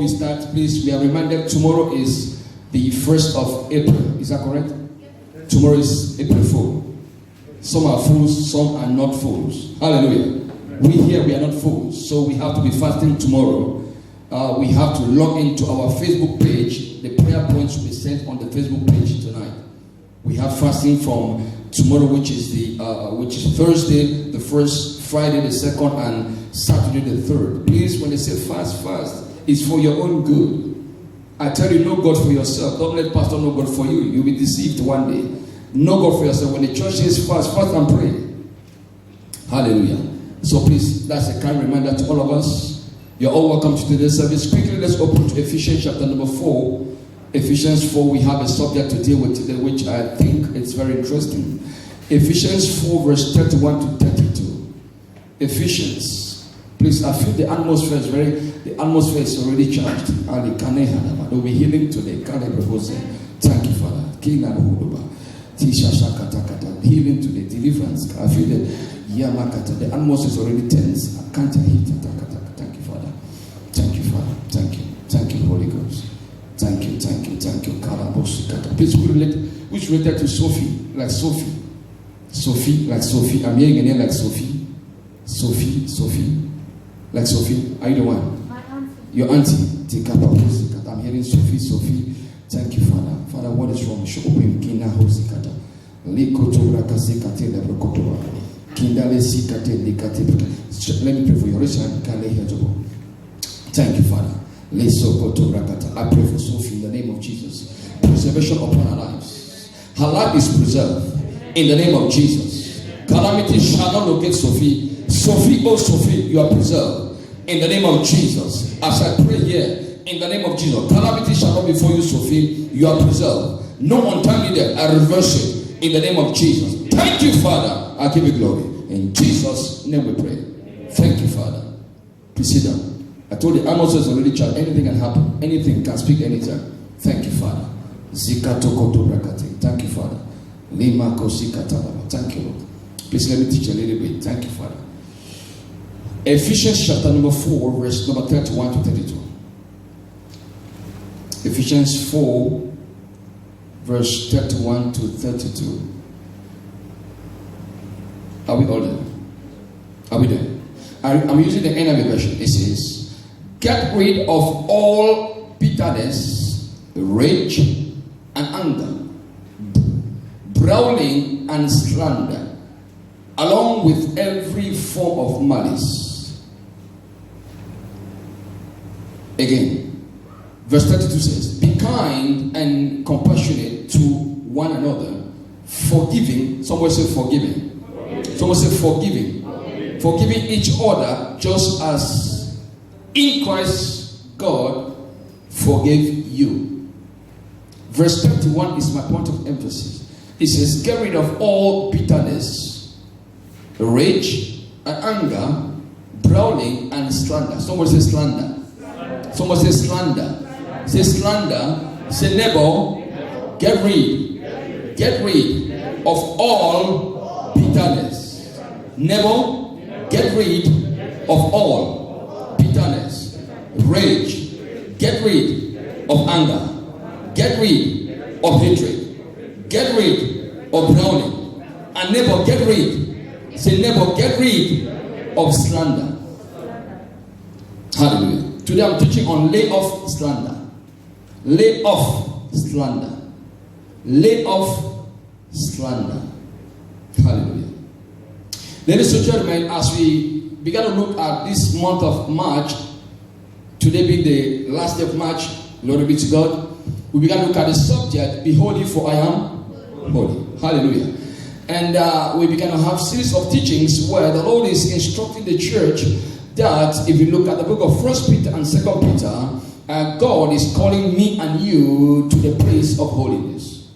we start, please, we are reminded tomorrow is the 1st of April. Is that correct? Tomorrow is April Fool. Some are fools, some are not fools. Hallelujah. We here, we are not fools. So we have to be fasting tomorrow. We have to log into our Facebook page. The prayer points will be sent on the Facebook page tonight. We have fasting from tomorrow, which is Thursday, the 1st, Friday, the 2nd, and Saturday, the 3rd. Please, when they say fast, it's for your own good. I tell you, know God for yourself. Don't let pastor know God for you. You'll be deceived one day. Know God for yourself. When the church says fast and pray. Hallelujah. So please, that's a kind reminder to all of us. You're all welcome to today's service. Quickly, let's open to Ephesians chapter number 4. Ephesians 4, we have a subject to deal with today, which I think it's very interesting. Ephesians 4, verse 31 to 32. Ephesians. Please, I feel the atmosphere is already charged. There will be healing today. Thank you, Father. Healing today, deliverance. I feel the atmosphere is already tense. I can't hit. Thank you, Father. Thank you, Father. Thank you. Thank you, Holy Ghost. Thank you. Please, which related to Sophie, like Sophie. Sophie, like Sophie. I'm hearing a name like Sophie. Sophie. Like Sophie. Are you the one? My auntie. Your auntie. I'm hearing Sophie. Thank you, Father. Father, what is wrong? Show open Kina Hosikata. Likotora Kasikate Lebrokotoa. Kindale Sikate Likate. Let me pray for your Thank you, Father. I pray for Sophie in the name of Jesus. Preservation upon her lives. Her life is preserved in the name of Jesus. Calamity shall not locate Sophie. Sophie, you are preserved in the name of Jesus. As I pray here, in the name of Jesus, calamity shall not before you, Sophie. You are preserved. No untimely death. I reverse it in the name of Jesus. Thank you, Father. I give you glory. In Jesus' name we pray. Thank you, Father. Please sit down. I told you, Amos is already charged. Anything can happen. Anything can speak anytime. Thank you, Father. Thank you, Father. Thank you, Lord. Please let me teach a little bit. Thank you, Father. Ephesians chapter number 4, verse number 31 to 32. Ephesians 4, verse 31 to 32. Are we all there? Are we there? I'm using the NIV version. It says, get rid of all bitterness, rage, and anger, brawling and slander, along with every form of malice. Again, verse 32 says, be kind and compassionate to one another, forgiving. Someone say forgiving. Someone say forgiving. Forgiving each other just as in Christ God forgave you. Verse 31 is my point of emphasis. It says, get rid of all bitterness, rage, and anger, brawling, and slander. Someone say slander. Someone say slander. Say slander. Say neighbor. Get rid of all bitterness. Neighbor, get rid of all bitterness, rage. Get rid of anger. Get rid of hatred. Get rid of brawling. And neighbor, get rid. Say neighbor, get rid of slander. Hallelujah. Today I'm teaching on lay off slander. Lay off slander. Lay off slander. Hallelujah. Ladies and gentlemen, as we begin to look at this month of March, today being the last day of March, glory be to God, we began to look at the subject, be holy for I am holy. Hallelujah. And we began to have a series of teachings where the Lord is instructing the church that if you look at the book of 1 Peter and 2 Peter, God is calling me and you to the place of holiness.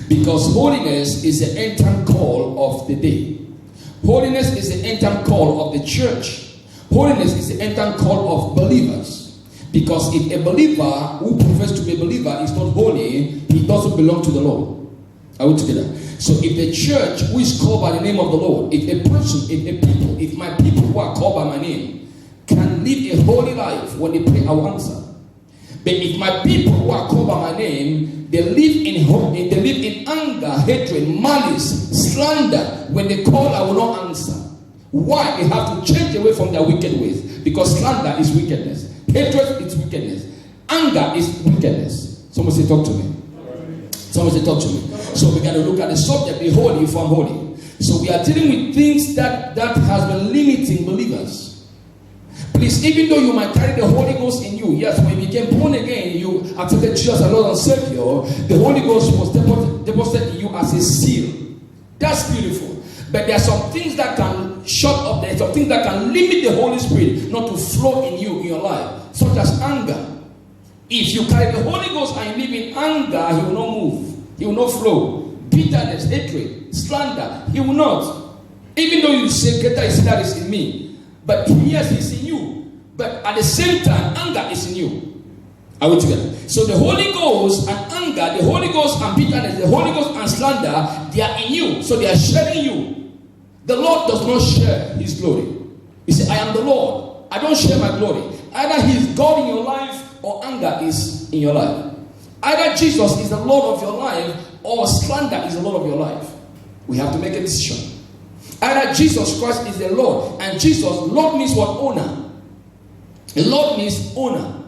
Because holiness is the end time call of the day. Holiness is the end time call of the church. Holiness is the end time call of believers. Because if a believer who professes to be a believer is not holy, he doesn't belong to the Lord. Are we together? So if the church who is called by the name of the Lord, if a person, if a people, if my people who are called by my name can live a holy life, when they pray, I will answer. But if my people who are called by my name, they live in hope, they live in anger, hatred, malice, slander. When they call, I will not answer. Why? They have to change away from their wicked ways. Because slander is wickedness. Hatred is wickedness. Anger is wickedness. Someone say, talk to me. Someone say, talk to me. So we got to look at the subject, be holy if I'm holy. So we are dealing with things that has been limiting believers. Please, even though you might carry the Holy Ghost in you, yes, when you became born again, you accepted Jesus as Lord and Savior, the Holy Ghost was deposited in you as a seal. That's beautiful. But there are some things that can shut up, there are some things that can limit the Holy Spirit not to flow in you, in your life, such as anger. If you carry the Holy Ghost and you live in anger, He will not move, He will not flow. Bitterness, hatred, slander, He will not. Even though you say, greater is He that is in me, but yes, He's in you. But at the same time, anger is in you. Are we together? So the Holy Ghost and anger, the Holy Ghost and bitterness, the Holy Ghost and slander, they are in you. So they are sharing you. The Lord does not share His glory. He said, I am the Lord. I don't share my glory. Either He is God in your life or anger is in your life. Either Jesus is the Lord of your life or slander is the Lord of your life. We have to make a decision. Either Jesus Christ is the Lord, and Jesus, Lord means what? Owner. Lord means owner.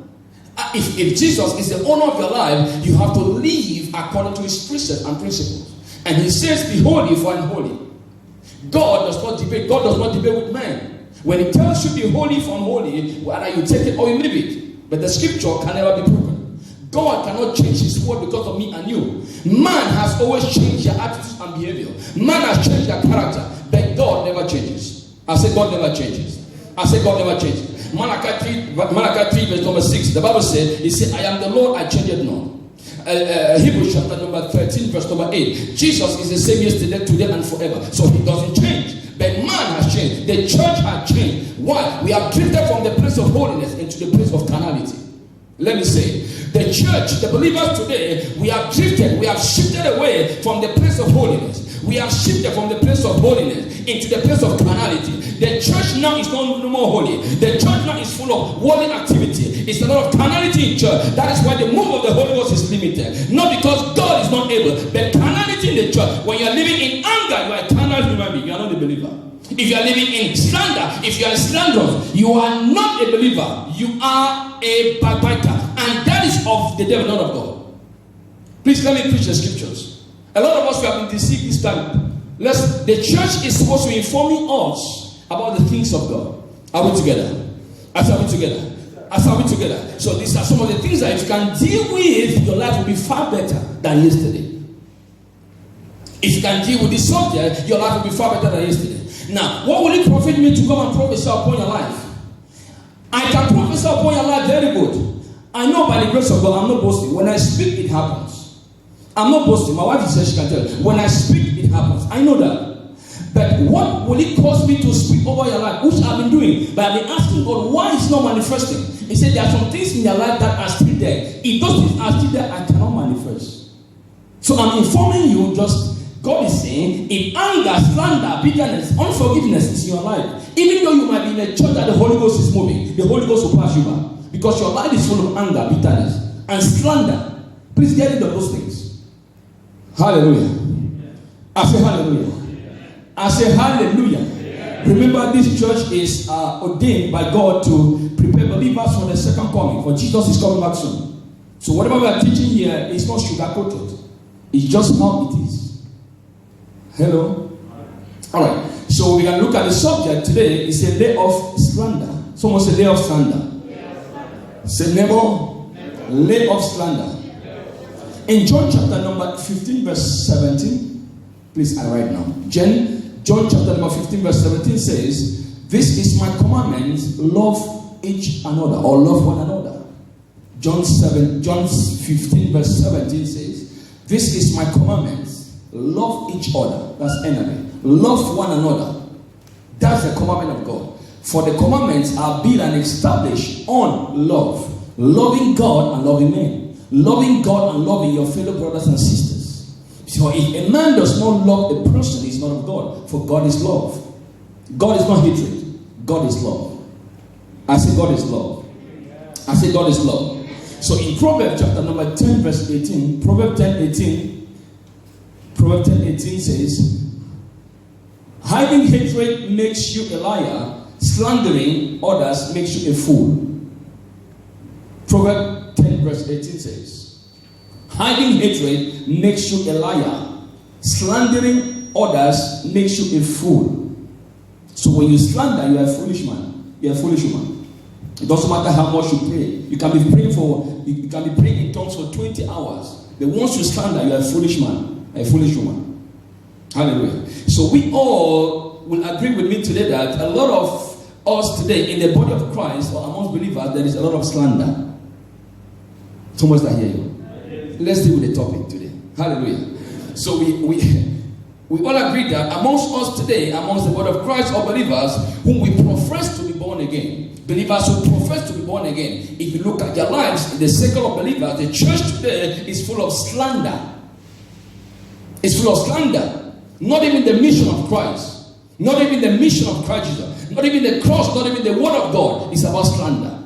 If Jesus is the owner of your life, you have to live according to His precepts and principles. And He says, be holy for I am holy. God does not debate. God does not debate with man. When He tells you be holy for I am holy, whether you take it or you leave it. But the scripture can never be proven. God cannot change His word because of me and you. Man has always changed their attitudes and behavior. Man has changed their character. But God never changes. I say God never changes. I say God never changes. Malachi 3 verse number 6. The Bible said, He said, I am the Lord, I change it not. Hebrews chapter number 13 verse number 8. Jesus is the same yesterday, today and forever. So He doesn't change. But man has changed. The church has changed. Why? We have drifted from the place of holiness into the place of carnality. Let me say, the church, the believers today, we have drifted, we have shifted away from the place of holiness. We have shifted from the place of holiness into the place of carnality. The church now is no more holy. The church now is full of worldly activity. It's a lot of carnality in church. That is why the move of the Holy Ghost is limited. Not because God is not able, but carnality in the church. When you are living in anger, you are a carnal human being. You are not a believer. If you are living in slander, if you are slanderous, you are not a believer. You are a backbiter. And that is of the devil, not of God. Please let me preach the scriptures. A lot of us we have been deceived this time. The church is supposed to be informing us about the things of God. Are we together? Are we together? Are we together? So these are some of the things that if you can deal with, your life will be far better than yesterday. If you can deal with this subject, your life will be far better than yesterday. Now, what will it profit me to come and prophesy upon your life? I can prophesy upon your life very good. I know by the grace of God, I'm not boasting. When I speak, it happens. I'm not boasting. My wife says she can tell. When I speak, it happens. I know that. But what will it cause me to speak over your life? Which I've been doing. But I've been asking God, why it's not manifesting? He said there are some things in your life that are still there. If those things are still there, I cannot manifest. So I'm informing you just, God is saying, if anger, slander, bitterness, unforgiveness is in your life, even though you might be in a church that the Holy Ghost is moving, the Holy Ghost will pass you by. Because your life is full of anger, bitterness, and slander. Please get rid of those things. Hallelujah. I say hallelujah. I say hallelujah. Remember, this church is ordained by God to prepare believers for the second coming. For Jesus is coming back soon. So whatever we are teaching here is not sugar-coated. It's just how it is. Hello? Alright. So we can look at the subject today. It's a day of slander. Someone say day of slander. Say neighbor, day of slander. In John chapter number 15 verse 17, please I write now. John chapter number 15 verse 17 says, this is my commandment, love each another or love one another. John 15 verse 17 says, this is my commandment, love each other. That's enemy. Love one another. That's the commandment of God. For the commandments are built and established on love. Loving God and loving men. Loving God and loving your fellow brothers and sisters. So if a man does not love a person, he is not of God. For God is love. God is not hatred. God is love. I say God is love. I say God is love. So in Proverbs chapter number 10, verse 18, Proverbs 10:18 says, hiding hatred makes you a liar, slandering others makes you a fool. Proverbs 10 verse 18 says, hiding hatred makes you a liar, slandering others makes you a fool. So when you slander, you are a foolish man. You are a foolish woman. It doesn't matter how much you pray. You can be praying in tongues for 20 hours. But once you slander, you are a foolish man, a foolish woman. Hallelujah. So we all will agree with me today that a lot of us today in the body of Christ or amongst believers, there is a lot of slander. Someone's not hear you. Let's deal with the topic today. Hallelujah. So we all agree that amongst us today, amongst the body of Christ or believers whom we profess to be born again, believers who profess to be born again, if you look at their lives in the circle of believers, the church today is full of slander. It's full of slander. Not even the mission of Christ. Not even the mission of Christ Jesus. Not even the cross. Not even the word of God. It's about slander.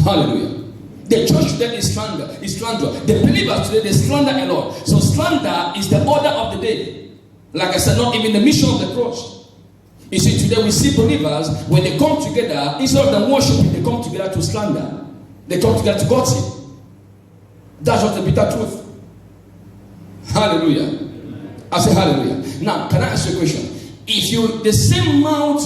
Hallelujah. The church today is slander. The believers today, they slander a lot. So slander is the order of the day. Like I said, not even the mission of the cross. You see, today we see believers, when they come together, instead of them worshiping, they come together to slander. They come together to gossip. That's just the bitter truth. Hallelujah. I say hallelujah. Now, can I ask you a question? If you, the same mouth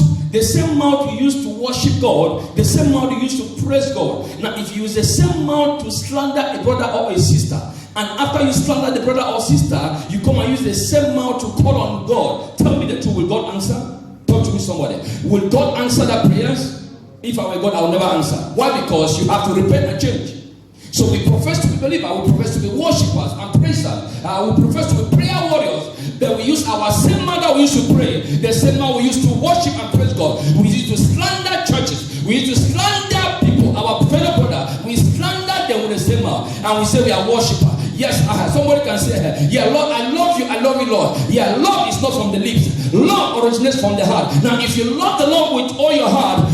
you use to worship God, the same mouth you use to praise God. Now, if you use the same mouth to slander a brother or a sister, and after you slander the brother or sister, you come and use the same mouth to call on God. Tell me the truth, will God answer? Talk to me, somebody. Will God answer that prayers? If I were God, I will never answer. Why? Because you have to repent and change. So we profess to be believers, we profess to be worshippers and praisers, we profess to be prayer warriors. Then we use our same mouth that we used to pray, the same mouth we used to worship and praise God. We used to slander churches, we used to slander people, our fellow brother. We slander them with the same mouth, and we say we are worshippers. Yes, somebody can say, yeah, Lord, I love you, Lord. Yeah, love is not from the lips. Love originates from the heart. Now, if you love the Lord with all your heart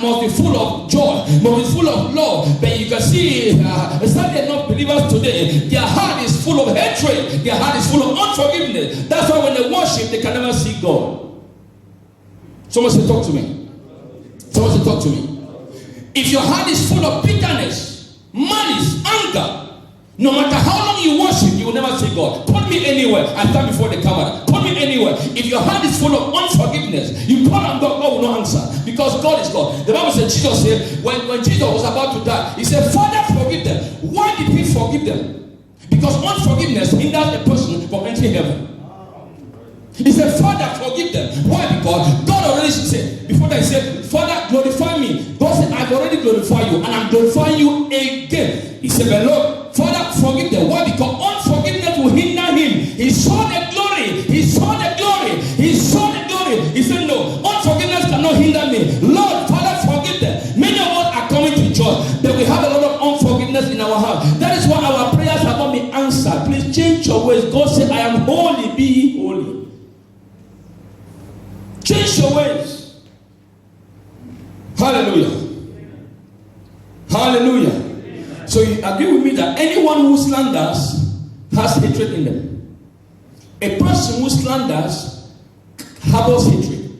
must be full of joy, must be full of love. But you can see, some not believers today, their heart is full of hatred. Their heart is full of unforgiveness. That's why when they worship, they can never see God. Someone say, talk to me. Someone say, talk to me. If your heart is full of bitterness, malice, anger, no matter how long you worship, you will never see God. Put me anywhere. I stand before the camera. Put me anywhere. If your heart is full of unforgiveness, you call on God, God will not answer. Because God is God. The Bible said, Jesus said, when Jesus was about to die, he said, Father, forgive them. Why did he forgive them? Because unforgiveness hinders a person from entering heaven. He said, Father, forgive them. Why? Because God already said, before that he said, Father, glorify me. God said, I've already glorified you, and I'm glorifying you again. He said, but Lord, Father, forgive them. Why? Because unforgiveness will hinder him. He saw the glory. He saw the glory. He saw the glory. He said, no, unforgiveness cannot hinder me. Lord, Father, forgive them. Many of us are coming to church, but we have a lot of unforgiveness in our heart. That is why our prayers have not been answered. Please change your ways. God said, I am holy, be ye holy. Change your ways. Hallelujah. Hallelujah. So you agree with me that anyone who slanders has hatred in them. A person who slanders harbors hatred.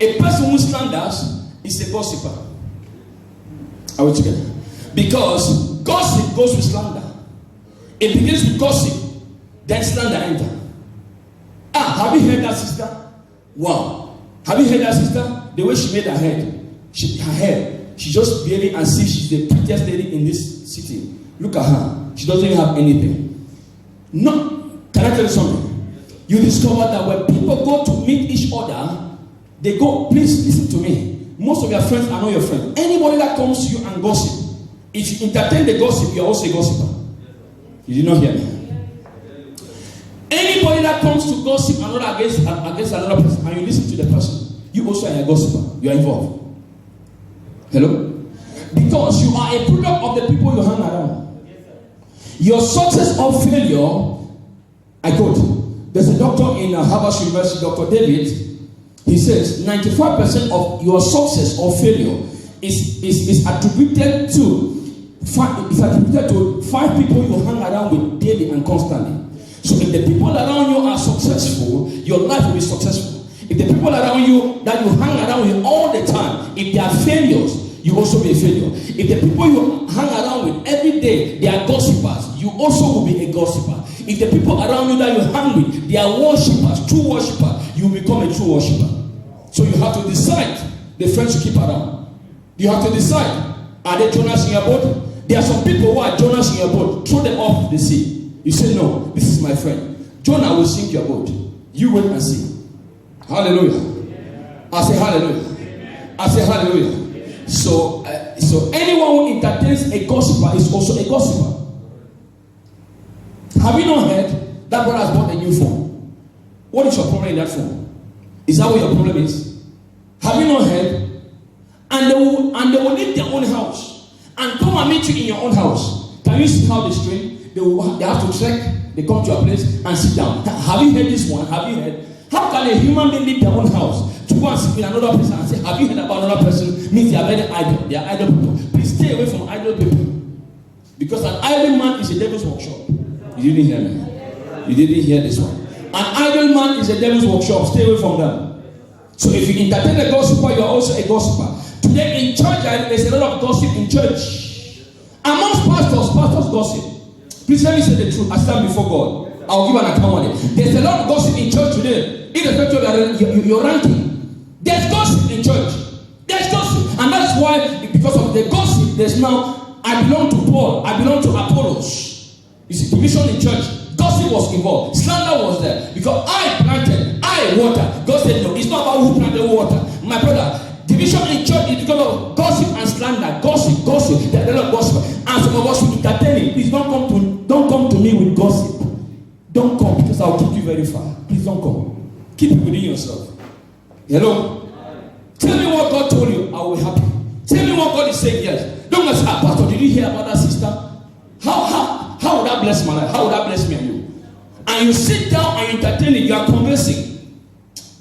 A person who slanders is a gossiper. Are we together? Because gossip goes with slander. It begins with gossip, then slander enter. Have you heard that, sister? Wow. Have you heard that, sister? The way she made her head. Her hair. She's just behaving as if she's the prettiest lady in this city. Look at her. She doesn't even have anything. No. Can I tell you something? You discover that when people go to meet each other, they go, please listen to me. Most of your friends are not your friends. Anybody that comes to you and gossip, if you entertain the gossip, you are also a gossiper. You did not hear me. Anybody that comes to gossip and not against another person, and you listen to the person, you also are a gossiper. You are involved. Hello? Because you are a product of the people you hang around. Your success or failure, I quote, there's a doctor in Harvard University, Dr. David, he says 95% of your success or failure is attributed to five people you hang around with daily and constantly. So if the people around you are successful, your life will be successful. If the people around you that you hang around with all the time, if they are failures, you also be a failure. If the people you hang around with every day, they are gossipers, you also will be a gossiper. If the people around you that you hang with, they are worshippers, true worshippers, you become a true worshipper. So you have to decide the friends you keep around. You have to decide, are they Jonas in your boat? There are some people who are Jonas in your boat. Throw them off the sea. You say, no, this is my friend. Jonah will sink your boat. You wait and see. Hallelujah. I say hallelujah. I say hallelujah. So anyone who entertains a gossiper is also a gossiper. Have you not heard that brother has bought a new phone? What is your problem in that phone? Is that what your problem is? Have you not heard? And they will leave their own house and come and meet you in your own house. Can you see how they strain? They have to trek. They come to your place and sit down. Have you heard this one? Have you heard? How can a human being leave their own house to go and sit in another place and say, have you heard about another person? Means they are very idle. They are idle people. Please stay away from idle people. Because an idle man is a devil's workshop. You didn't hear me. You didn't hear this one. An idle man is a devil's workshop. Stay away from them. So if you entertain a gossiper, you are also a gossiper. Today in church, there's a lot of gossip in church. Amongst pastors gossip. Please let me say the truth. I stand before God. I'll give an account on it. There's a lot of gossip in church today. Irrespective of your ranking. There's gossip in church. There's gossip. And that's why, because of the gossip, there's now, I belong to Paul. I belong to Apollos. You see, division in church. Gossip was involved. Slander was there. Because I planted, I watered. God said, no, it's not about who planted water. My brother, division in church is because of gossip and slander. Gossip. There's a lot of gossip. And some of us will entertain it. Please don't come to me with gossip. Don't come, because I'll keep you very far. Please don't come. Keep it within yourself. Hello? Tell me what God told you. I will be happy. Tell me what God is saying. Yes. Don't ask, Pastor, did you hear about that sister? How would that bless my life? How would that bless me and you? And you sit down and entertain it. You are conversing.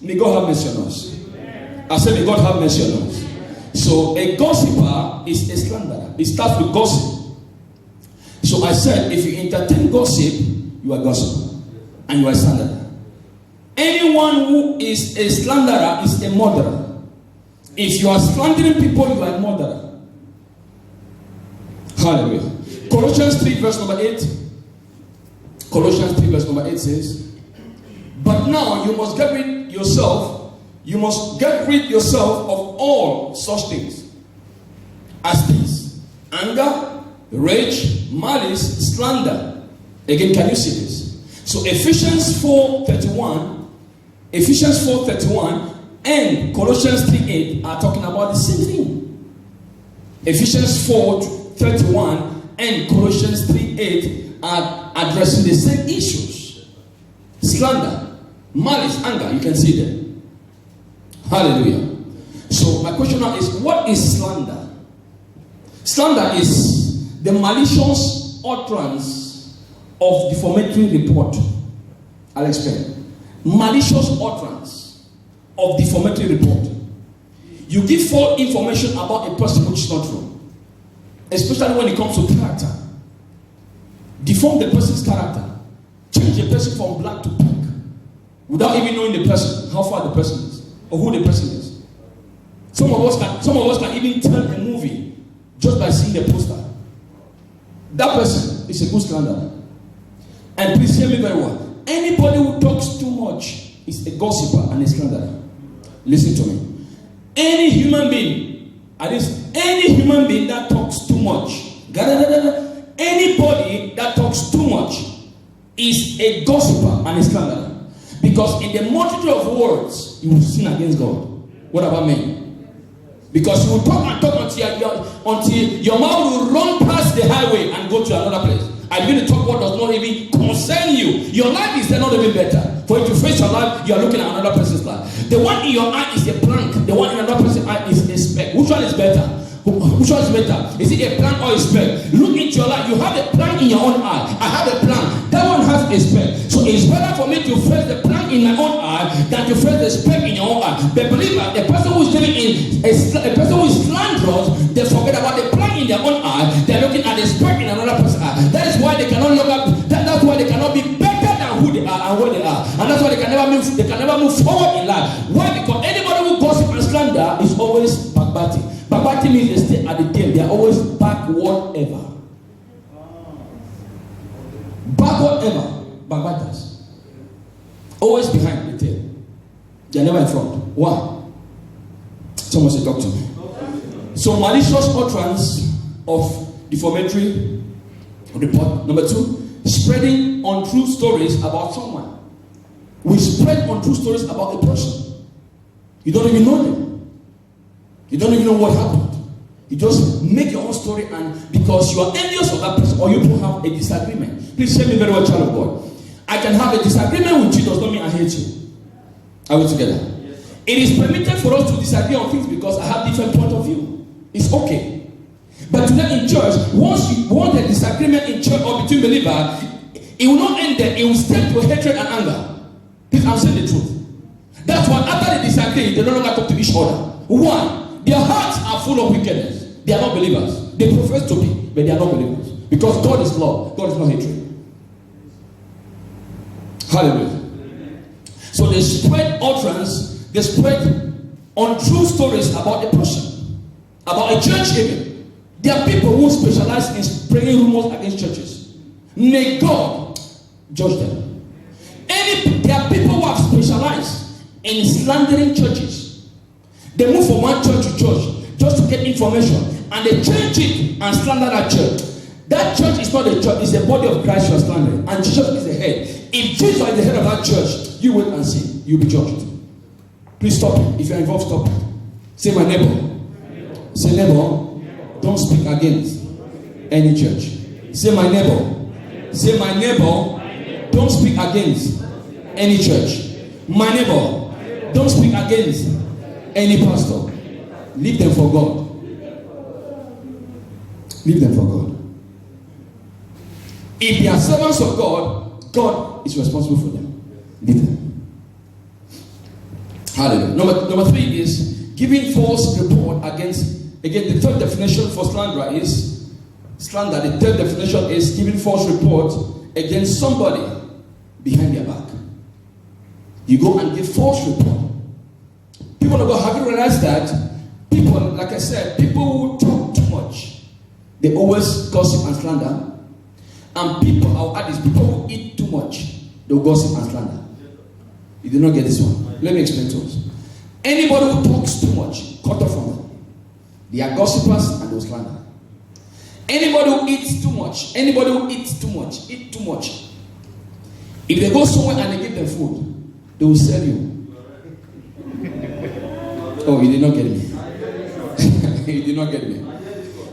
May God have mercy on us. I said, may God have mercy on us. So a gossiper is a slanderer. It starts with gossip. So I said, if you entertain gossip, you are gossip. And you are a slanderer. Anyone who is a slanderer is a murderer. If you are slandering people, you are a murderer. Hallelujah. Colossians 3 verse number 8. Colossians 3 verse number 8 says, but now you must get rid yourself of all such things as these: anger, rage, malice, slander. Again, can you see this? So Ephesians 4:31 and Colossians 3:8 are talking about the same thing. Ephesians 4:31 and Colossians 3:8 are addressing the same issues: slander, malice, anger. You can see them. Hallelujah. So my question now is, what is slander? Slander is the malicious utterance of defamatory report. I'll explain. Malicious utterance of defamatory report. You give false information about a person which is not true, especially when it comes to character. Deform the person's character. Change the person from black to pink without even knowing the person, how far the person is, or who the person is. Some of us can even tell a movie just by seeing the poster. That person is a good slanderer. And please hear me very well. Anybody who talks too much is a gossiper and a slanderer. Listen to me. Any human being that talks too much, anybody that talks too much is a gossiper and a slanderer. Because in the multitude of words, you will sin against God. What about me? Because you will talk and talk until your mouth will run past the highway and go to another place. I begin to talk what does not even concern you. Your life is not even better. For you to face your life, you are looking at another person's life. The one in your eye is a plank. The one in another person's eye is a speck. Which one is better? Which one is better? Is it a plank or a speck? Look into your life. You have a plank in your own eye. I have a plank. That one has a speck. So it's better for me to face the plank in my own eye than to face the speck in your own eye. But believe me, a person who is living in a person who is slanderous never move forward in life. Why? Because anybody who gossip and slander is always backbiting. Backbiting means they stay at the tail. They are always backward ever. Backward ever. Backbiters. Always behind the tail. They are never in front. Why? Someone should talk to me. So malicious utterance of defamatory report. Number 2, spreading untrue stories about someone. We spread untrue stories about a person. You don't even know them. You don't even know what happened. You just make your own story, and because you are envious of that person or you don't have a disagreement. Please hear me very well, child of God. I can have a disagreement with you, does not mean I hate you. Are we together? Yes, it is permitted for us to disagree on things because I have different point of view. It's okay. But today in church, once you want a disagreement in church or between believers, it will not end there. It will step to hatred and anger. Please, I'm saying the truth. That's why after they disagree, they no longer talk to each other. One, their hearts are full of wickedness. They are not believers. They profess to be, but they are not believers. Because God is love. God is not hatred. Hallelujah. So they spread utterance, they spread untrue stories about a person, about a church even. There are people who specialize in spreading rumors against churches. May God judge them. There are people who have specialized in slandering churches. They move from one church to church just to get information, and they change it and slander that church. That church is not a church, it's the body of Christ you are slandering, and Jesus is the head. If Jesus is the head of that church, you wait and see. You'll be judged. Please stop it. If you're involved, stop it. Say, my neighbor. Say, neighbor, don't speak against any church. Say, my neighbor. Say, my neighbor, don't speak against any church. My neighbor, don't speak against any pastor. Leave them for God. Leave them for God. If they are servants of God, God is responsible for them. Leave them. Hallelujah. Number 3 is giving false report against. Again, the third definition for slander is slander. The third definition is giving false report against somebody behind their back. You go and give false report. People of God, have you realized that people, like I said, people who talk too much, they always gossip and slander. And people, I'll add this, people who eat too much, they'll gossip and slander. You did not get this one. Let me explain to us. Anybody who talks too much, cut off from them. They are gossipers and they'll slander. Anybody who eats too much, eat too much. If they go somewhere and they give them food, they will sell you. Oh, you did not get me. You did not get me.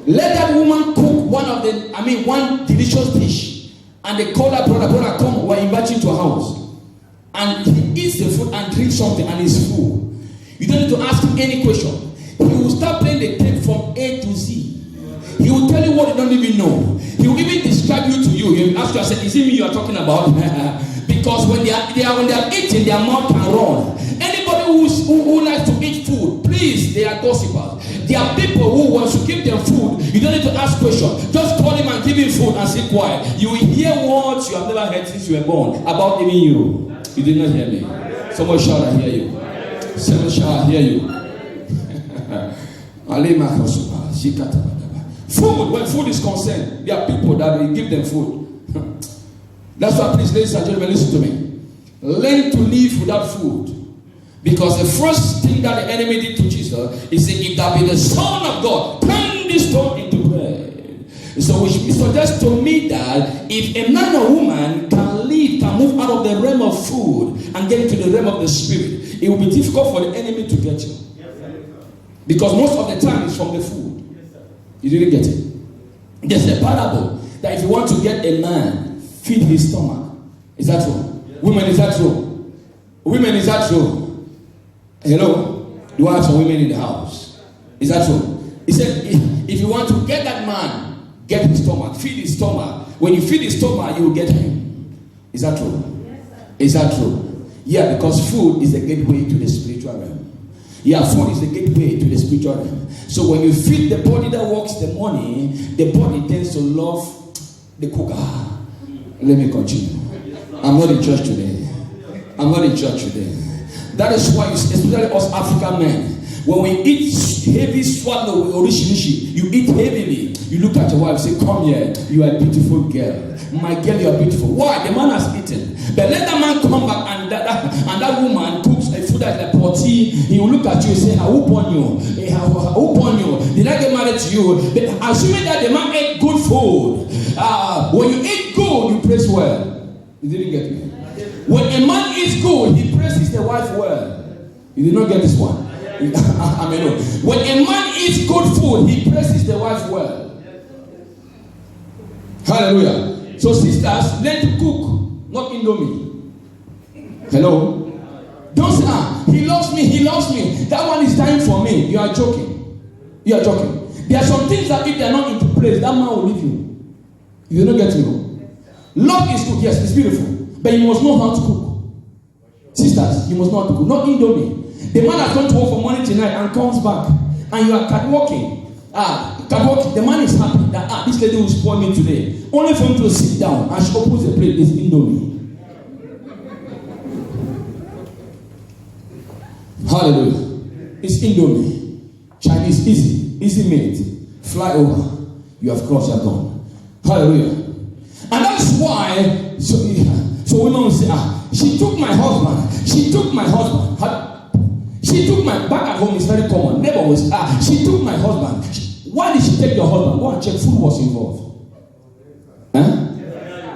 Let that woman cook one delicious dish, and they call that brother, come, we're inviting you to a house. And he eats the food and drinks something and is full. You don't need to ask him any question. He will start playing the tape from A to Z. He will tell you what you don't even know. He will even describe you to you. He will ask you, I said, is it me you are talking about? Because when they are eating, their mouth can run. Anybody who likes to eat food, please, they are gossipers. There are people who want to give them food. You don't need to ask questions. Just call him and give him food and sit quiet. You will hear words you have never heard since you were born about even you. You did not hear me. Someone shout, I hear you. Someone shout, I hear you. Food, when food is concerned, there are people that will give them food. That's why, please, ladies and gentlemen, listen to me. Learn to live without food. Because the first thing that the enemy did to Jesus is say, if that be the Son of God, turn this stone into bread. So which suggests to me that if a man or woman can move out of the realm of food and get into the realm of the spirit, it will be difficult for the enemy to get you. Because most of the time it's from the food. You didn't get it. There's a parable that if you want to get a man, feed his stomach. Is that true? Yes. Women, is that true? Women, is that true? Hello? Do I have some women in the house? Is that true? He said, if you want to get that man, get his stomach, feed his stomach. When you feed his stomach, you will get him. Is that true? Yes, sir. Is that true? Yeah, because food is the gateway to the spiritual realm. Yeah, food is the gateway to the spiritual realm. So when you feed the body that works the money, the body tends to love the cooker. Let me continue. I'm not in church today. I'm not in church today. That is why, especially us African men, when we eat heavy swallow, you eat heavily. You look at your wife and say, come here, you are a beautiful girl. My girl, you are beautiful. Why? The man has eaten. But let that man come back and that woman cooks a food that's like potty. He will look at you and say, I will upon you. Did I get married to you? But assuming that the man ate good food. When you eat good, you praise well. You didn't get me. When a man eats good, he praises the wife well. You did not get this one. I mean, no. When a man eats good food, he praises the wife well. Hallelujah. So sisters, learn to cook, not Indomie. Hello? Don't say, he loves me, he loves me. That one is dying for me. You are joking. You are joking. There are some things that if they are not into place, that man will leave you. You don't get me. Love is good, yes, it's beautiful. But you must know how to cook. Sisters, you must know how to cook. Not Indomie. The man has gone to work for money tonight and comes back. And you are catwalking. The man is happy that this lady will spoil me today. Only for him to sit down and she opens the plate. It's Indomie. Hallelujah. It's Indomie. Chinese, easy made. Fly over. You have crossed, you have gone. Hallelujah. And that's why, so women will say, she took my husband. She took my husband. She took my, back at home is very common. Neighbor was, she took my husband. Why did she take your husband? Go and check. Food was involved.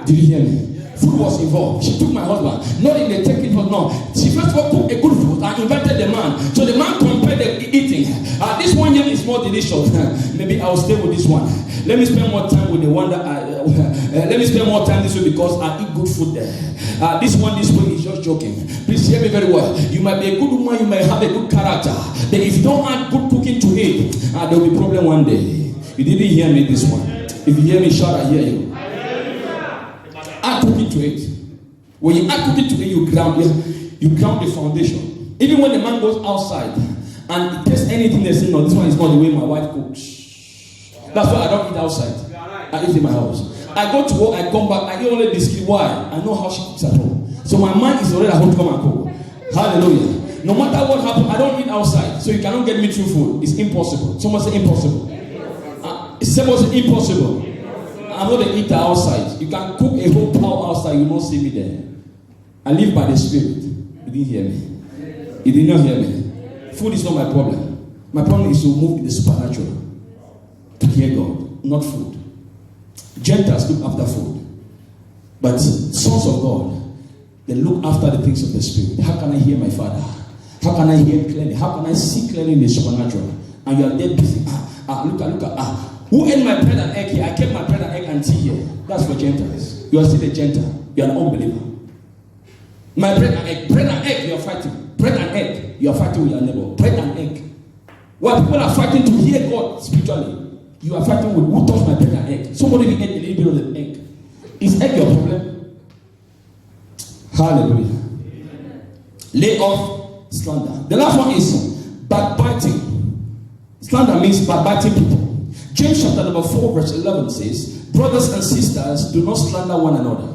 Did you hear me? Food was involved. She took my husband. Not in the taking husband. No. She first of all cooked a good food and invited the man. So the man compared the eating. This one here is more delicious. Maybe I'll stay with this one. Let me spend more time with the one that let me spend more time this way because I eat good food there. This one this way is just joking. Please hear me very well. You might be a good woman, you might have a good character. But if you don't add good cooking to it, there will be problem one day. You didn't hear me this one. If you hear me, shout, I hear you. Add cooking to it. When you add cooking to it, you ground the foundation. Even when the man goes outside and he tastes anything, they say, no, this one is not the way my wife cooks. That's why I don't eat outside. I eat in my house. I go to work, I come back, I eat only biscuit. Why? I know how she cooks at home. So my mind is already at home to come and cook. Hallelujah. No matter what happens, I don't eat outside. So you cannot get me through food. It's impossible. Someone say impossible. Someone say impossible. I'm not an eater outside. You can cook a whole cow outside, you will not see me there. I live by the Spirit. You didn't hear me. You did not hear me. Food is not my problem. My problem is to move in the supernatural. To hear God, not food. Gentiles look after food. But sons of God, they look after the things of the Spirit. How can I hear my Father? How can I hear clearly? How can I see clearly in the supernatural? And you are dead busy. Look at. Who ate my bread and egg here? I kept my bread and egg and tea here. That's for Gentiles. You are still a Gentile. You are an unbeliever. My bread and egg. Bread and egg, you are fighting. Bread and egg, you are fighting with your neighbor. Bread and egg. While people are fighting to hear God spiritually, you are fighting with who touched my bread and egg. Somebody ate a little bit of the egg. Is egg your problem? Hallelujah. Lay off slander. The last one is backbiting. Slander means backbiting people. James chapter number 4 verse 11 says, brothers and sisters, do not slander one another.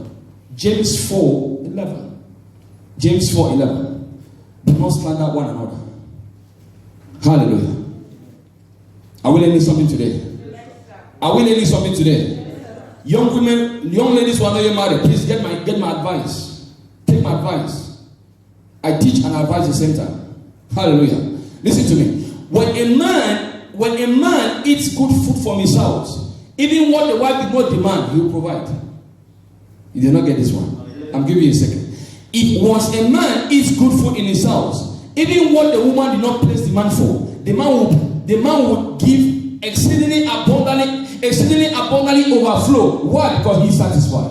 James 4:11. James 4:11. Do not slander one another. Hallelujah. Are we learning something today? Are we learning something today? Young women, young ladies who are not yet married, please get my advice. Take my advice. I teach and advise at the same time. Hallelujah. Listen to me. When a man eats good food from his house, even what the wife did not demand, he will provide. You did not get this one. I'm giving you a second. If once a man eats good food in his house, even what the woman did not place demand for, the man will give exceedingly abundantly overflow. Why? Because he's satisfied.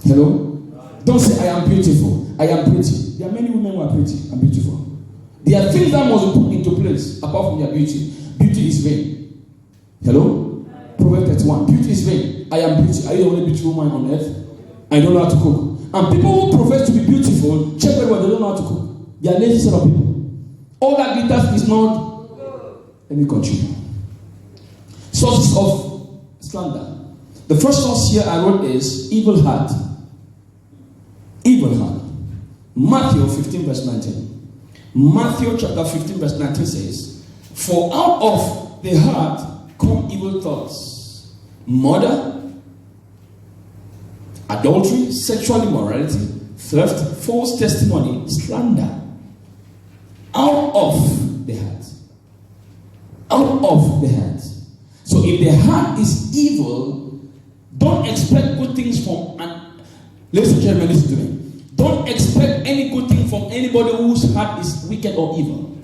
Hello? Don't say I am beautiful. I am pretty. There are many women who are pretty and beautiful. There are things that must be put into place apart from their beauty. Beauty is vain. Hello? Proverbs 31. Beauty is vain. I am beauty. Are you the only beautiful woman on earth? I don't know how to cook. And people who profess to be beautiful, check very well, they don't know how to cook. They are lazy set of people. All that glitters is not. Let me continue. Sources of slander. The first source here I wrote is evil heart. Evil heart. Matthew 15 verse 19. Matthew chapter 15 verse 19 says, for out of the heart come evil thoughts, murder, adultery, sexual immorality, theft, false testimony, slander. Out of the heart. Out of the heart. So if the heart is evil, don't expect good things from, and ladies and gentlemen, listen to me. Don't expect any good thing from anybody whose heart is wicked or evil.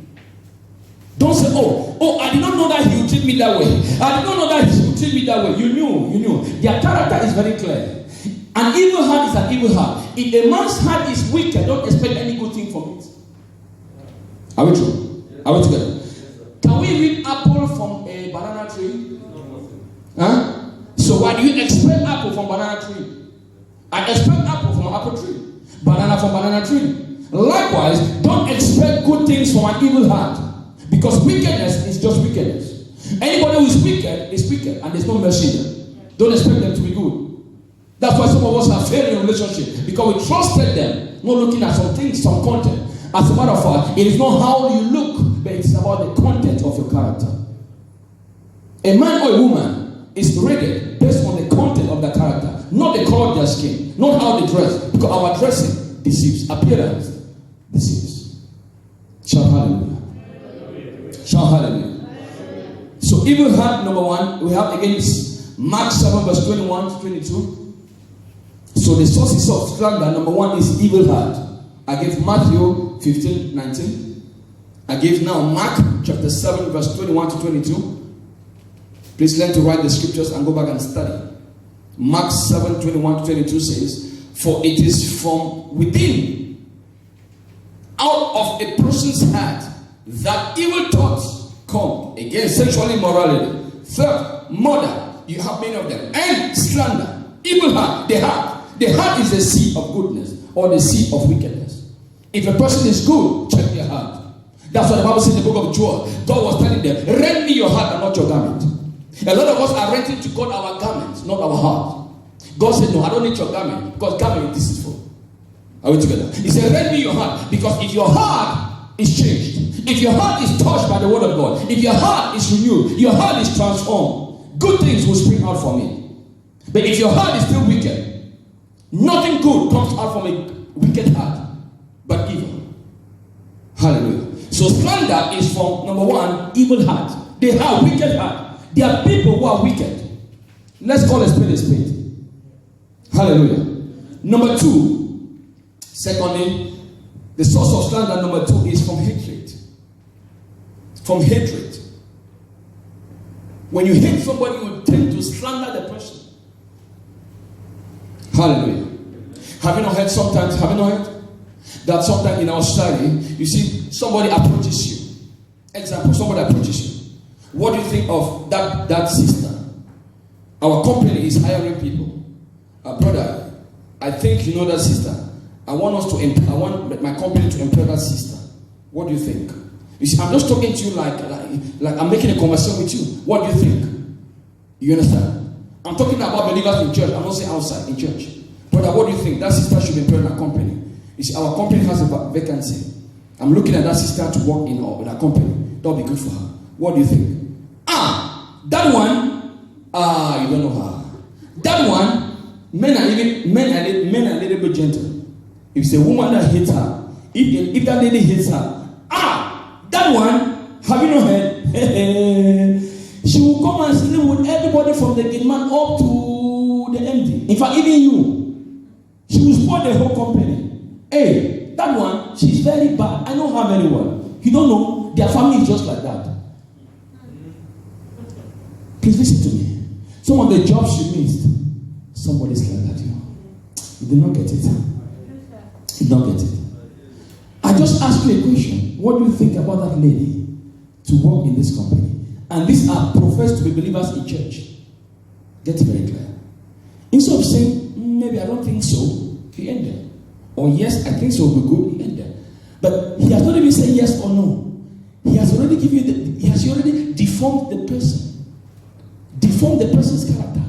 Don't say, oh, I did not know that he would treat me that way. I did not know that he would treat me that way. You knew. Their character is very clear. An evil heart is an evil heart. If a man's heart is wicked, don't expect any good thing from it. Are we true? Are we together? Can we read apple from a banana tree? Huh? So why do you expect apple from banana tree? I expect apple from an apple tree. Banana from banana tree. Likewise, don't expect good things from an evil heart. Because wickedness is just wickedness. Anybody who is wicked, and there's no mercy there. Don't expect them to be good. That's why some of us have failed in relationship. Because we trusted them, not looking at some things, some content. As a matter of fact, it is not how you look, but it's about the content of your character. A man or a woman is rated based on the content of their character, not the color of their skin, not how they dress. Because our dressing deceives, appearance deceives. Shout hallelujah. Shout hallelujah. So evil heart, number one, we have against Mark 7 verse 21 to 22. So the sources of slander, number one is evil heart. I gave Matthew 15, 19. I gave now Mark chapter 7 verse 21 to 22. Please learn to write the scriptures and go back and study. Mark 7, 21 to 22 says, for it is from within, out of a person's heart, that evil thoughts come. Again, sexual immorality, theft, murder, you have many of them, and slander, evil heart, the heart. The heart is the seat of goodness or the seat of wickedness. If a person is good, check their heart. That's what the Bible says in the book of Joel. God was telling them, rent me your heart and not your garment. A lot of us are renting to God our garments, not our heart. God said, no, I don't need your garment, because garment is deceitful. Are we together? He said, rent me your heart, because if your heart is changed, if your heart is touched by the word of God, if your heart is renewed, your heart is transformed, good things will spring out from it. But if your heart is still wicked, nothing good comes out from a wicked heart, but evil. Hallelujah. So slander is from, number one, evil heart. They have wicked heart. There are people who are wicked. Let's call a spade a spade. Hallelujah. Number two, secondly, the source of slander, number two, is from hatred. From hatred. When you hate somebody, you tend to slander the person. Hallelujah. Have you not heard sometimes, that sometimes in our study, you see somebody approaches you. Example, somebody approaches you. What do you think of that sister? Our company is hiring people. Brother, I think you know that sister. I want my company to employ that sister. What do you think? You see, I'm just talking to you like I'm making a conversation with you. What do you think? You understand? I'm talking about believers in church. I'm not saying outside, in church. Brother, what do you think? That sister should be employed in our company. You see, our company has a vacancy. I'm looking at that sister to work in our company. That would be good for her. What do you think? That one, you don't know her. That one, men are a little bit gentle. If it's a woman that hates her, if that lady hates her, that one, have you not heard? She will come and sleep with everybody from the gate man up to the MD. In fact, even you. She will spoil the whole company. Hey, that one, she's very bad. I know her very well. You don't know, their family is just like that. Please listen to me. Some of the jobs you missed, somebody slandered you. You did not get it. You did not get it. I just asked you a question. What do you think about that lady to work in this company? And these are professed to be believers in church. Get it very clear. Instead of saying, maybe I don't think so, he ended. Or yes, I think so, will be good, he ended. But he has not even said yes or no. He has already given you he has already deformed the person. Deform the person's character.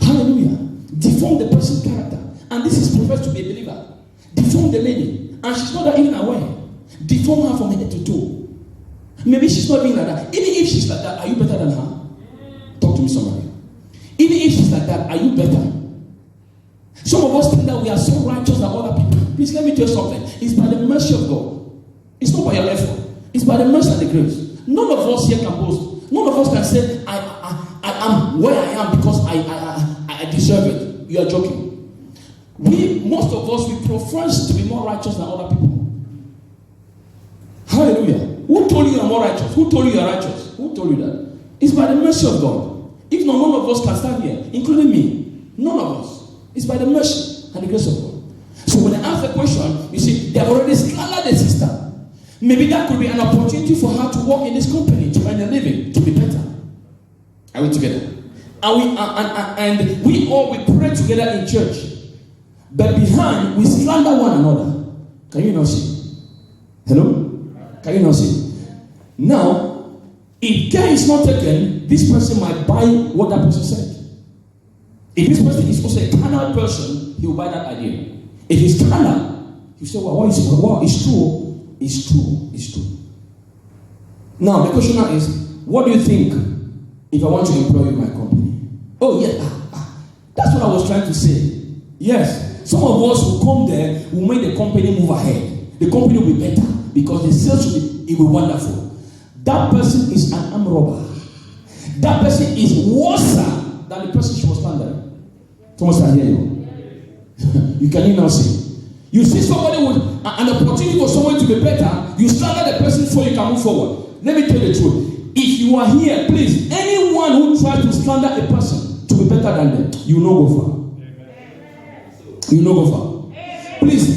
Hallelujah. Deform the person's character. And this is professed to be a believer. Deform the lady. And she's not even aware. Deform her from head to toe. Maybe she's not being like that. Even if she's like that, are you better than her? Talk to me, somebody. Even if she's like that, are you better? Some of us think that we are so righteous than other people. Please let me tell you something. It's by the mercy of God. It's not by your effort. It's by the mercy and the grace. None of us here can boast. None of us can say, I am where I am because I deserve it. You are joking. Most of us, we profess to be more righteous than other people. Hallelujah. Who told you you are more righteous? Who told you you are righteous? Who told you that? It's by the mercy of God. If not, none of us can stand here, including me. None of us. It's by the mercy and the grace of God. So when I ask the question, you see, they have already slandered the sister. Maybe that could be an opportunity for her to work in this company, to earn a living, to be better. Are we together? And we all pray together in church. But behind, we slander one another. Can you not see? Hello? Can you not see? Now, if care is not taken, this person might buy what that person said. If this person is also a carnal person, he will buy that idea. If he's carnal, he will say, wow, it's true. It's true. It's true. Now, the question now is, what do you think if I want to employ you in my company? Oh, yeah. That's what I was trying to say. Yes. Some of us will come there, will make the company move ahead. The company will be better because the sales will be wonderful. That person is an armed robber. That person is worse than the person she was standing. Someone can hear you. You can now see. You see somebody with an opportunity for someone to be better, you slander the person so you can move forward. Let me tell you the truth. If you are here, please, anyone who tries to slander a person to be better than them, you will not go far. You will not go far. Please,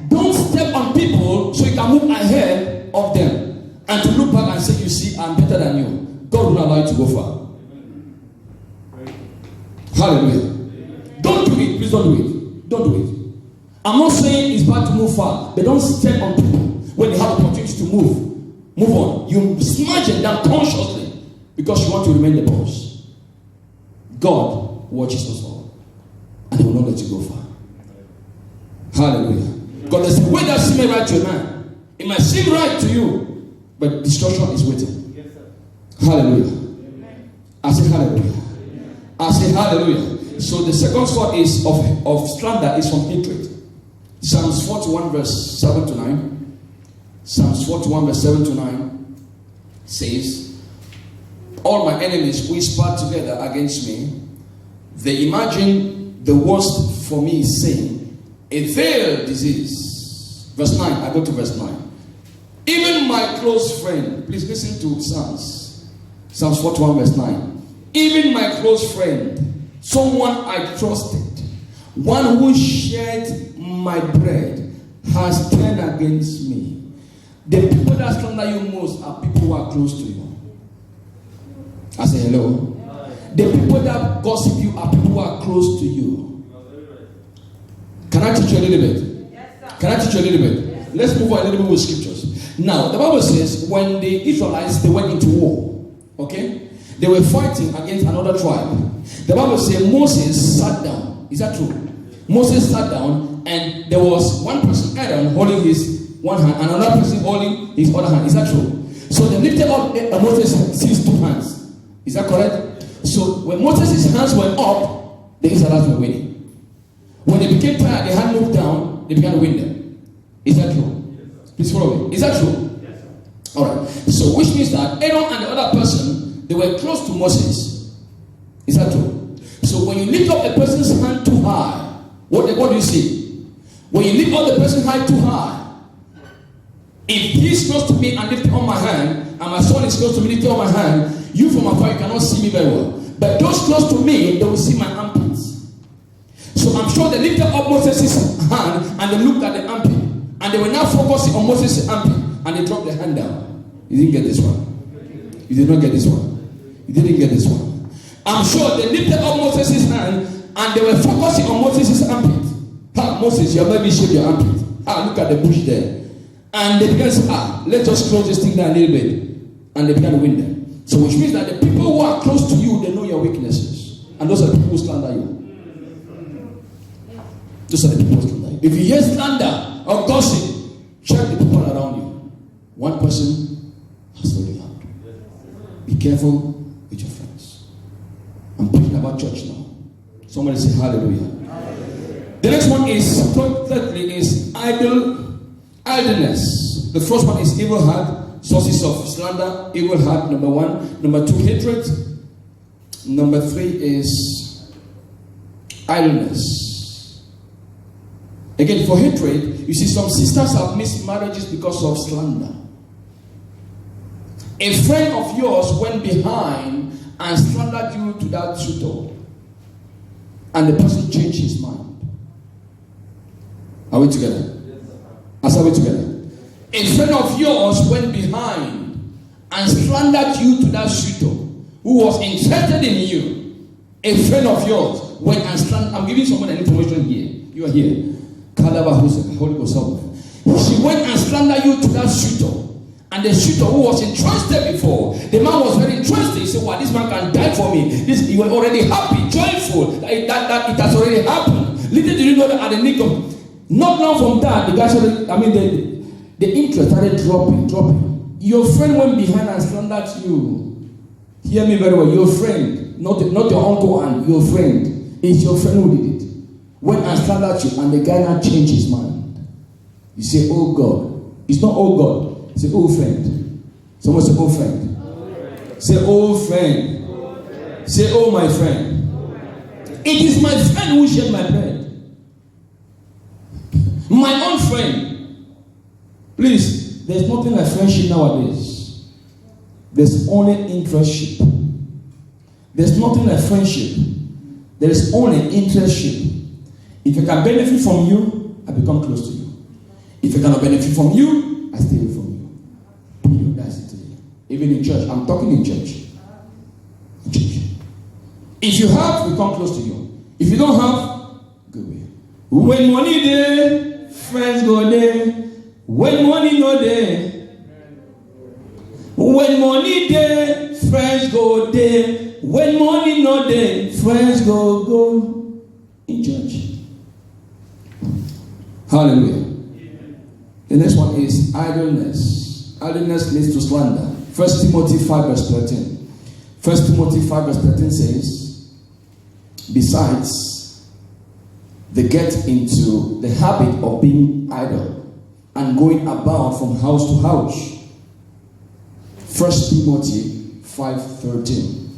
don't step on people so you can move ahead of them and to look back and say, you see, I'm better than you. God will not allow you to go far. Hallelujah. Don't do it. Please don't do it. Don't do it. I'm not saying it's bad to move far, but don't step on people when they have opportunity to move. Move on. You smash them down consciously because you want to remain the boss. God watches us all, and He will not let you go far. Hallelujah. God says, "Way that seem right to a man, it might seem right to you, but destruction is waiting." Yes, sir. Hallelujah. Amen. I say hallelujah. Amen. I say hallelujah. So the second sort is of slander is from hatred. Psalms 41 verse 7 to 9. Psalms 41 verse 7 to 9 says, all my enemies whisper together against me. They imagine the worst for me, saying, a veiled disease. Verse 9, I go to verse 9. Even my close friend, please listen to Psalms 41 verse 9. Even my close friend, someone I trusted, one who shared my bread, has turned against me. The people that slander you most are people who are close to you. I say hello. The people that gossip you are people who are close to you. Can I teach you a little bit? Yes, sir. Can I teach you a little bit? Yes. Let's move on a little bit with scriptures. Now, the Bible says when the Israelites, they went into war, okay? They were fighting against another tribe. The Bible says Moses sat down. Is that true? Moses sat down and there was one person, Aaron, holding his one hand and another person holding his other hand. Is that true? So they lifted up Moses sees two hands. Is that correct? So when Moses' hands went up, the Israelites were winning. When they became tired, their hand moved down, they began to win them. Is that true? Yes, please follow me. Is that true? Yes, sir. Alright. So which means that Aaron and the other person, they were close to Moses. Is that true? So when you lift up a person's hand too high, what do you see? When you lift up the person's hand too high, if he's close to me and lifting up my hand, and my son is close to me lifting up my hand, you from afar, you cannot see me very well. But those close to me, they will see my armpits. So I'm sure they lifted up Moses' hand and they looked at the armpit. And they were now focusing on Moses' armpit. And they dropped their hand down. You didn't get this one. You did not get this one. You didn't get this one. I'm sure they lifted up Moses' hand and they were focusing on Moses' armpit. Moses, you have let me shake your armpit. Look at the bush there. And they began to say, let's just close this thing down a little bit. And they began to win them. So which means that the people who are close to you, they know your weaknesses. And those are the people who slander you. Those are the people slander you. If you hear slander or gossip, check the people around you. One person has told you out. Be careful with your friends. I'm preaching about church now. Somebody say hallelujah. The next one is, thirdly, is idleness. The first one is evil heart, sources of slander, evil heart, number one. Number two, hatred. Number three is idleness. Again, for hatred, you see some sisters have missed marriages because of slander. A friend of yours went behind and slandered you to that suitor, and the person changed his mind. Are we together? Yes, are we together? A friend of yours went behind and slandered you to that suitor who was interested in you. A friend of yours went and slandered. I'm giving someone an information here. You are here. Holy Ghost help me. She went and slandered you to that suitor. And the suitor who was interested before, the man was very interested. He said, "Wow, this man can die for me." You were already happy, joyful that it has already happened. Little did you know that at the nick of, not long from that, the guy started, the interest started dropping. Your friend went behind and slandered you. Hear me very well. Your friend, not your uncle and your friend. It's your friend who did it. Went and slandered you, and the guy now changed his mind. You say, "Oh God." It's not "Oh God." Say, "Oh friend." Someone say, "Oh friend." Say, "Oh friend." Say, "Oh my friend." It is my friend who shared my bread. My own friend. Please, there's nothing like friendship nowadays. There's only interestship. There's nothing like friendship. There is only interestship. If I can benefit from you, I become close to you. If I cannot benefit from you, I stay away from you. That's it today. Even in church. I'm talking in church. In church. If you have, we come close to you. If you don't have, go away. When money there, friends go there. When money no there. When money there, friends go there. When money no there, friends go in church. Hallelujah. The next one is idleness. Idleness leads to slander. 1 Timothy 5 verse 13. 1 Timothy 5 verse 13 says, besides, they get into the habit of being idle and going about from house to house. 1 Timothy 5:13.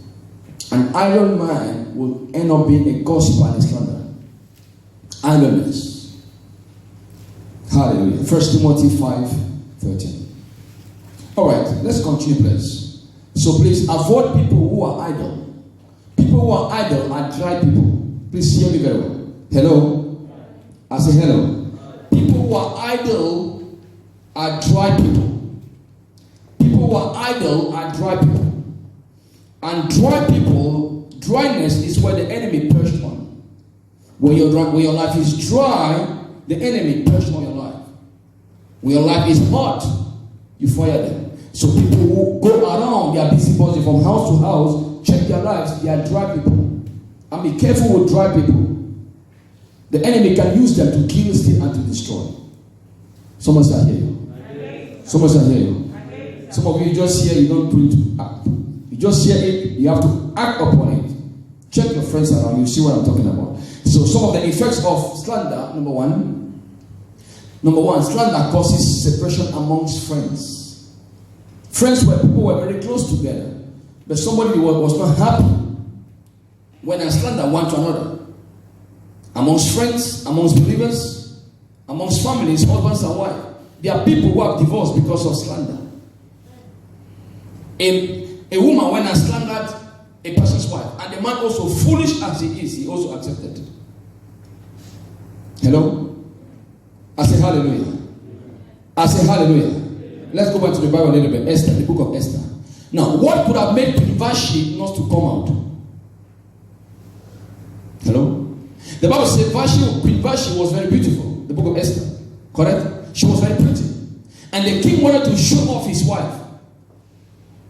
An idle man will end up being a gossiper and a slanderer. Idleness. Hallelujah. 1 Timothy 5:13. Alright, let's continue, please. So please avoid people who are idle. People who are idle are dry people. Please hear me very well. Hello? I say hello. People who are idle are dry people. People who are idle are dry people. And dry people, dryness is where the enemy perched on. When your life is dry, the enemy perched on your life. When your life is hot, you fire them. So people who go around, they are busybody from house to house, check their lives, they are dry people. And be careful with dry people. The enemy can use them to kill, steal, and to destroy. Someone say, I hear you. Someone say, I hear you. Some of you just hear, you don't put it to act. You just hear it, you have to act upon it. Check your friends around, you see what I'm talking about. So some of the effects of slander, number one, slander causes separation amongst friends. Friends where people were very close together, but somebody was not happy when they slander one to another. Amongst friends, amongst believers, amongst families, husbands and wives, there are people who have divorced because of slander. A woman went and slandered a person's wife, and the man also, foolish as he is, he also accepted it. Hello? I say hallelujah. I say hallelujah. Let's go back to the Bible a little bit. Esther, the book of Esther. Now, what could have made Queen Vashti not to come out? Hello? The Bible says Queen Vashti was very beautiful. The book of Esther. Correct? She was very pretty. And the king wanted to show off his wife.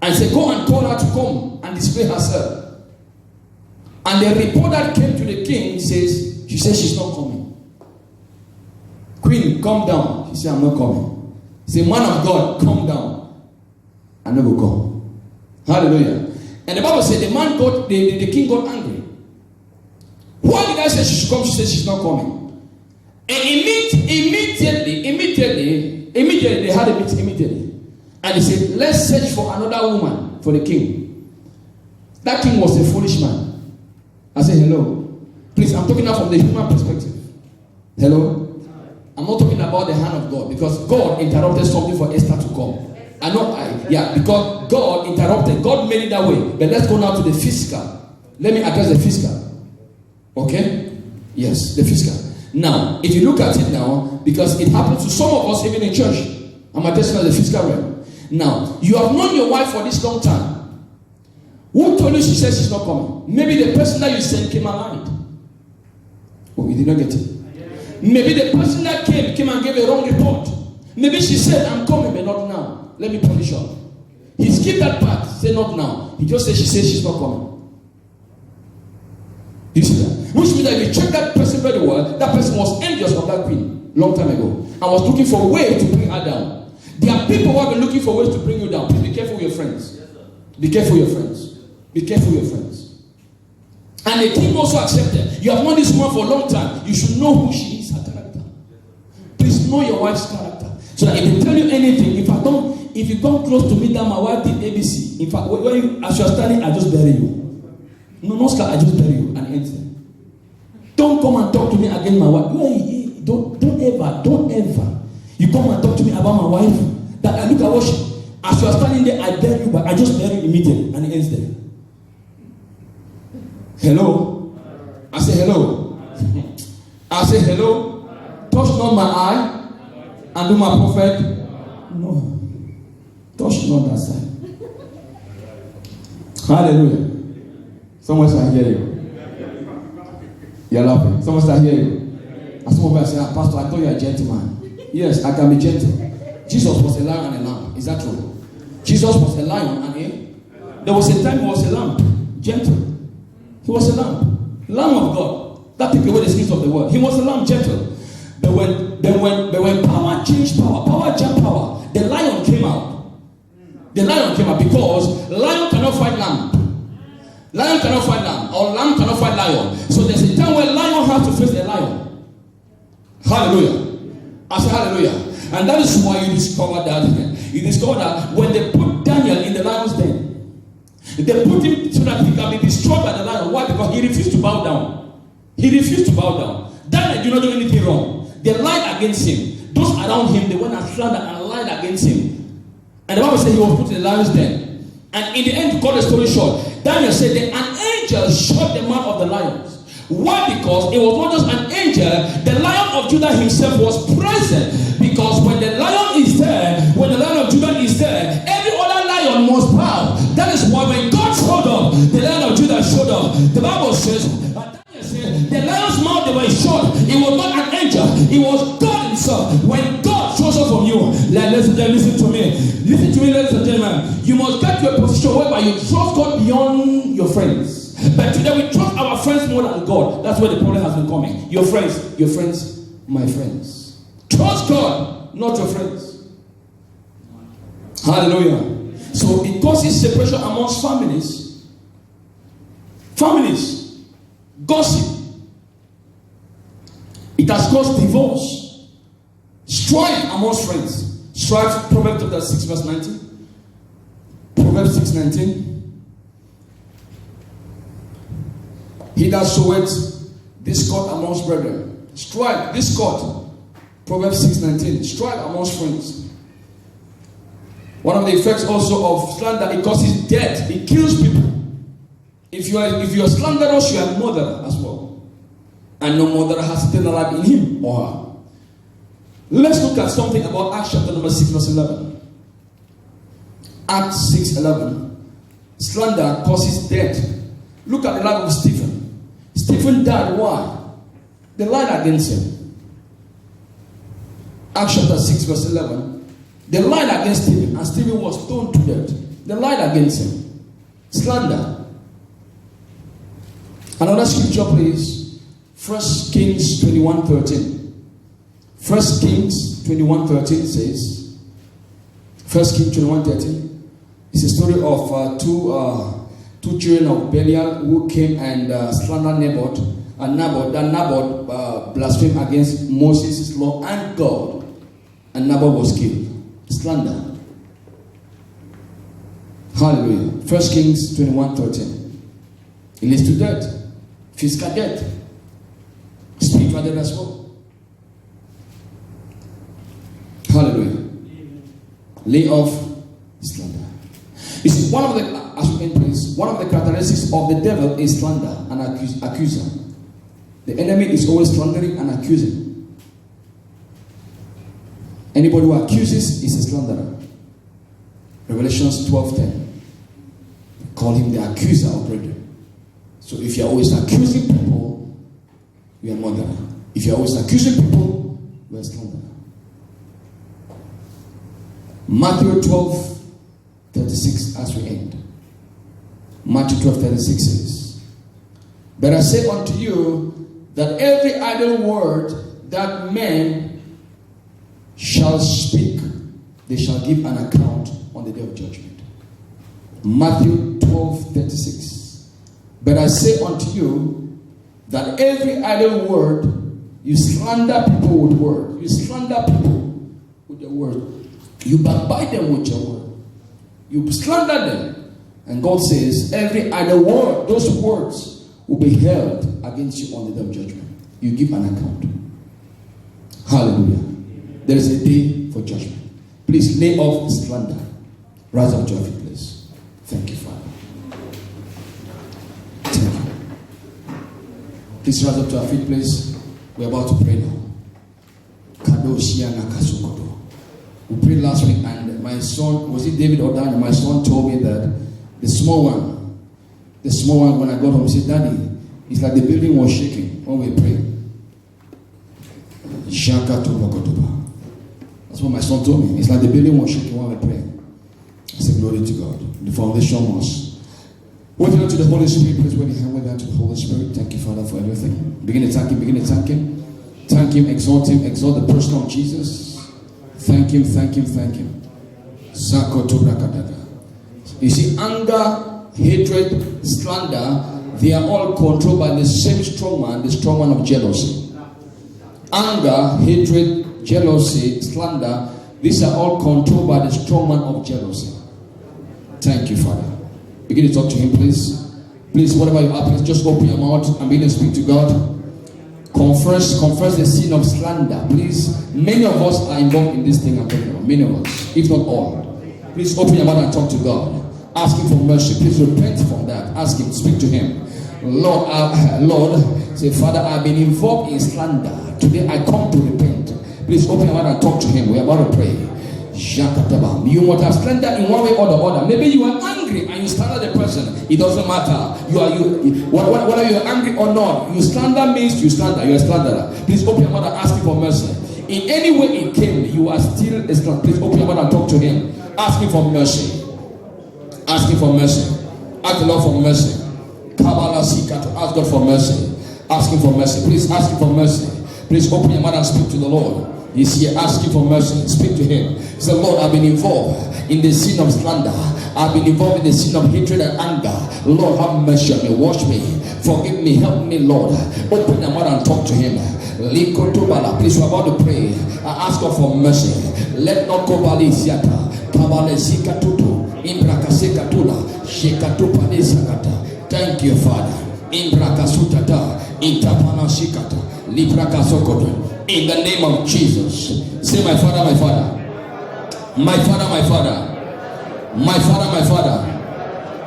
And said, go and call her to come and display herself. And the report that came to the king says, she says she's not coming. Queen, come down. He said, I'm not coming. He said, man of God, come down. I never come. Hallelujah. And the Bible said the king got angry. Why did I say she should come? She said she's not coming. And immediately, they had a meeting immediately. And he said, let's search for another woman for the king. That king was a foolish man. I said, hello. Please, I'm talking now from the human perspective. Hello? I'm not talking about the hand of God, because God interrupted something for Esther to come. Because God interrupted. God made it that way. But let's go now to the physical. Let me address the physical. Okay? Yes, the physical. Now, if you look at it now, because it happens to some of us even in church. I'm addressing the physical realm. Now, you have known your wife for this long time. Who told you she says she's not coming? Maybe the person that you sent came aligned. Oh, you did not get it. Maybe the person that came and gave a wrong report. Maybe she said, I'm coming, but not now. Let me polish her. He skipped that part. Say not now. He just said she says she's not coming. You see that? Which means that if you check that person very well, that person was envious of that queen long time ago and was looking for a way to bring her down. There are people who have been looking for ways to bring you down. Please be careful with your friends. Be careful with your friends. Be careful with your friends. And the king also accepted. You have known this woman for a long time. You should know who she is, her character. Please know your wife's character. So that if they tell you anything, if you come close to me that my wife did ABC, in fact, as you are standing, I just bury you. No, sir, I just bury you and end there. Don't come and talk to me against my wife. Don't ever. You come and talk to me about my wife. That I look at what as you are standing there, I bury you, but I just bury you immediately and it ends there. Hello? I say hello. I say hello. Touch not my eye and do my prophet. No. Touch not that side. Hallelujah. Someone shall hear you. You're laughing. Someone shall hear you. And some of us say, Pastor, I thought you're a gentleman. Yes, I can be gentle. Jesus was a lion and a lamb. Is that true? Jesus was a lion and a... There was a time he was a lamb. Gentle. He was a lamb. Lamb of God. That took away the sins of the world. He was a lamb, gentle. But when power changed power jumped power, the lion came out. The lion came out because lion cannot fight lamb. Lion cannot fight lamb. Or lamb cannot fight lion. So there's a time where lion has to face a lion. Hallelujah. I say hallelujah. And that is why you discover that when they put Daniel in the lion's den, they put him so that he can be destroyed by the lion. Why? Because he refused to bow down. He refused to bow down. Daniel did not do anything wrong. They lied against him. Those around him, they went and slandered and lied against him. And the Bible said he was put in the lion's den. And in the end, to cut the story short, Daniel said that an angel shut the mouth of the lions. Why? Because it was not just an angel. The Lion of Judah himself was present. Because when the lion is there, when the Lion of Judah is there, every other lion must bow. That is why when God showed up, the Lion of Judah showed up. The Bible says, the lion's mouth they were shut. It was not an angel. It was God himself. When God shows up from you, listen to me. Listen to me, ladies and gentlemen. You must get to a position whereby you trust God beyond your friends. But today we trust our friends more than God. That's where the problem has been coming. Your friends, my friends. Trust God, not your friends. Hallelujah. So it causes separation amongst families. Families. Gossip. It has caused divorce. Strife amongst friends. Strife, Proverbs chapter 6 verse 19. Proverbs 6:19. He that soweth discord amongst brethren. Strife, discord. Proverbs 6:19. Strife amongst friends. One of the effects also of slander, it causes death. It kills people. If you are slanderous, you are a murderer as well. And no murderer has eternal life in him or her. Let's look at something about Acts chapter number 6 verse 11. Acts 6:11. Slander causes death. Look at the life of Stephen. Stephen died. Why? They lied against him. Acts chapter 6 verse 11. They lied against Stephen and Stephen was stoned to death. They lied against him. Slander. Another scripture please. 1 Kings 21:13. 1 Kings 21:13 says, 1 Kings 21:13 is a story of two children of Belial who came and slandered Naboth. And Naboth blasphemed against Moses' law and God. And Naboth was killed. Slander. Hallelujah. 1 Kings 21:13. It leads to death. Physical death. Spiritual death as well. Hallelujah. Lay off slander. You see, one of the characteristics of the devil is slander and accuser. The enemy is always slandering and accusing. Anybody who accuses is a slanderer. Revelations 12:10. Call him the accuser of brethren. So if you're always accusing people, you are a murderer. If you're always accusing people, you are a slanderer. Matthew 12:36 as we end. Matthew 12:36 says, "But I say unto you that every idle word that men shall speak, they shall give an account on the day of judgment." Matthew 12:36. "But I say unto you that every idle word," you slander people with word. You slander people with your word. You backbite them with your word. You slander them. And God says, every idle word, those words will be held against you on the day of judgment. You give an account. Hallelujah. There is a day for judgment. Please lay off the slander. Rise up to your feet, please. Thank you, Father. Thank you. Please rise up to our feet, please. We're about to pray now. We prayed last week, and my son, was it David or Daniel? My son told me that the small one, when I got home, he said, "Daddy, it's like the building was shaking when we prayed." That's what my son told me. It's like the building was shaking when we prayed. I said, "Glory to God." The foundation was. Wave down to the Holy Spirit. Please wave your hand down to the Holy Spirit. Thank you, Father, for everything. Begin to thank Him. Begin to thank Him. Thank Him. Exalt Him. Exalt the person of Jesus. Thank Him. Thank Him. Thank Him. You see, anger, hatred, slander, they are all controlled by the same strong man, the strong man of jealousy. Anger, hatred, jealousy, slander, these are all controlled by the strong man of jealousy. Thank you, Father. Begin to talk to Him, please. Please, whatever you are, please just open your mouth and begin to speak to God. Confess the sin of slander. Please, many of us are involved in this thing I'm talking about. Many of us, if not all. Please open your mouth and talk to God. Ask Him for mercy. Please repent from that. Ask Him, speak to Him. Lord, say, Father, I've been involved in slander. Today I come to repent. Please open your mouth and talk to Him. We're about to pray. You might have slandered in one way or the other. Maybe you are angry and you slander the person. It doesn't matter. Whether you are angry or not, you slander means you slander. You are a slanderer. Please open your mouth and ask Him for mercy. In any way it came, you are still a slanderer. Please open your mouth and talk to Him. Ask Him for mercy. Ask Him for mercy. Ask the Lord for mercy. Ask God for mercy. Ask Him for mercy. Please ask Him for mercy. Please open your mouth and speak to the Lord. He's here asking for mercy. Speak to Him. Say, Lord, I've been involved in the sin of slander. I've been involved in the sin of hatred and anger. Lord, have mercy on me. Wash me. Forgive me. Help me, Lord. Open your mouth and talk to Him. Please, we're about to pray. I ask God for mercy. Let not go bali siata. Kabale sikatutu. Imbrakaseka tula. Shekatu panisakata. Thank you, Father. Imbrakasutata. Intapana shikata. Librakasokoto. In the name of Jesus. Say, my Father, my Father. My Father, my Father. My Father, my Father.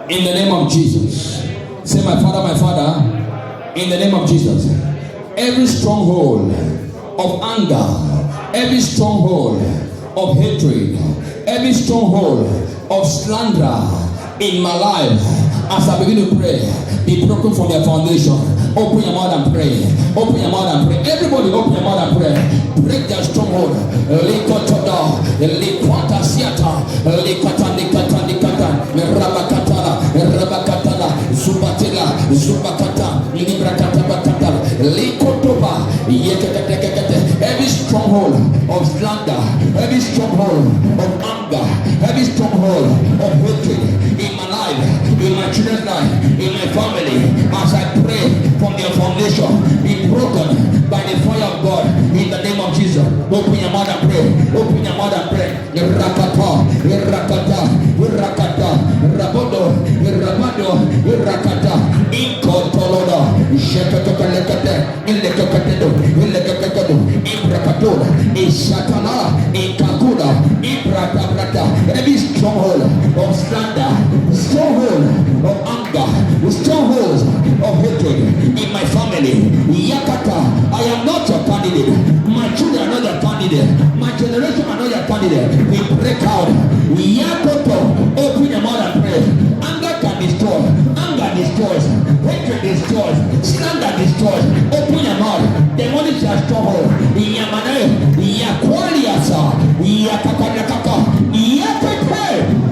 In the name of Jesus. Say, my Father, my Father. In the name of Jesus. Every stronghold of anger, every stronghold of hatred, every stronghold of slander in my life, as I begin to pray, be broken from their foundation. Open your mouth and pray. Open your mouth and pray. Everybody open your mouth and pray. Break their stronghold. Likotoda, likwata siata, likata, rabakatala, zubatila, zubakata, librakata, likotoba, yekete. Every stronghold every stronghold of anger, every stronghold of hatred in my life, in my children's life, in my family, as I pray from their foundation, be broken by the fire of God in the name of Jesus. Open your mouth and pray. Open your mouth and pray. Rakata, rakata, rakata, rabodo, rabado, rakata, inkotoloda, shekatokalekate, ilekakatedo, ilekakatedo, ibrakatoda, ishatala, ikakula, ibratabrata. Every stronghold of slander, stronghold of anger, strongholds of hatred in my family, yakata. I am not your candidate. My children are not your candidate. My generation are not your candidate. We break out. Yakoto, open your mouth and pray. Anger can destroy. Anger destroys. Hatred destroys. Slander destroys. Open your mouth. Demonic shall stronghold. Yamane, Yakwaliasa, Yakakakaka, Yakate,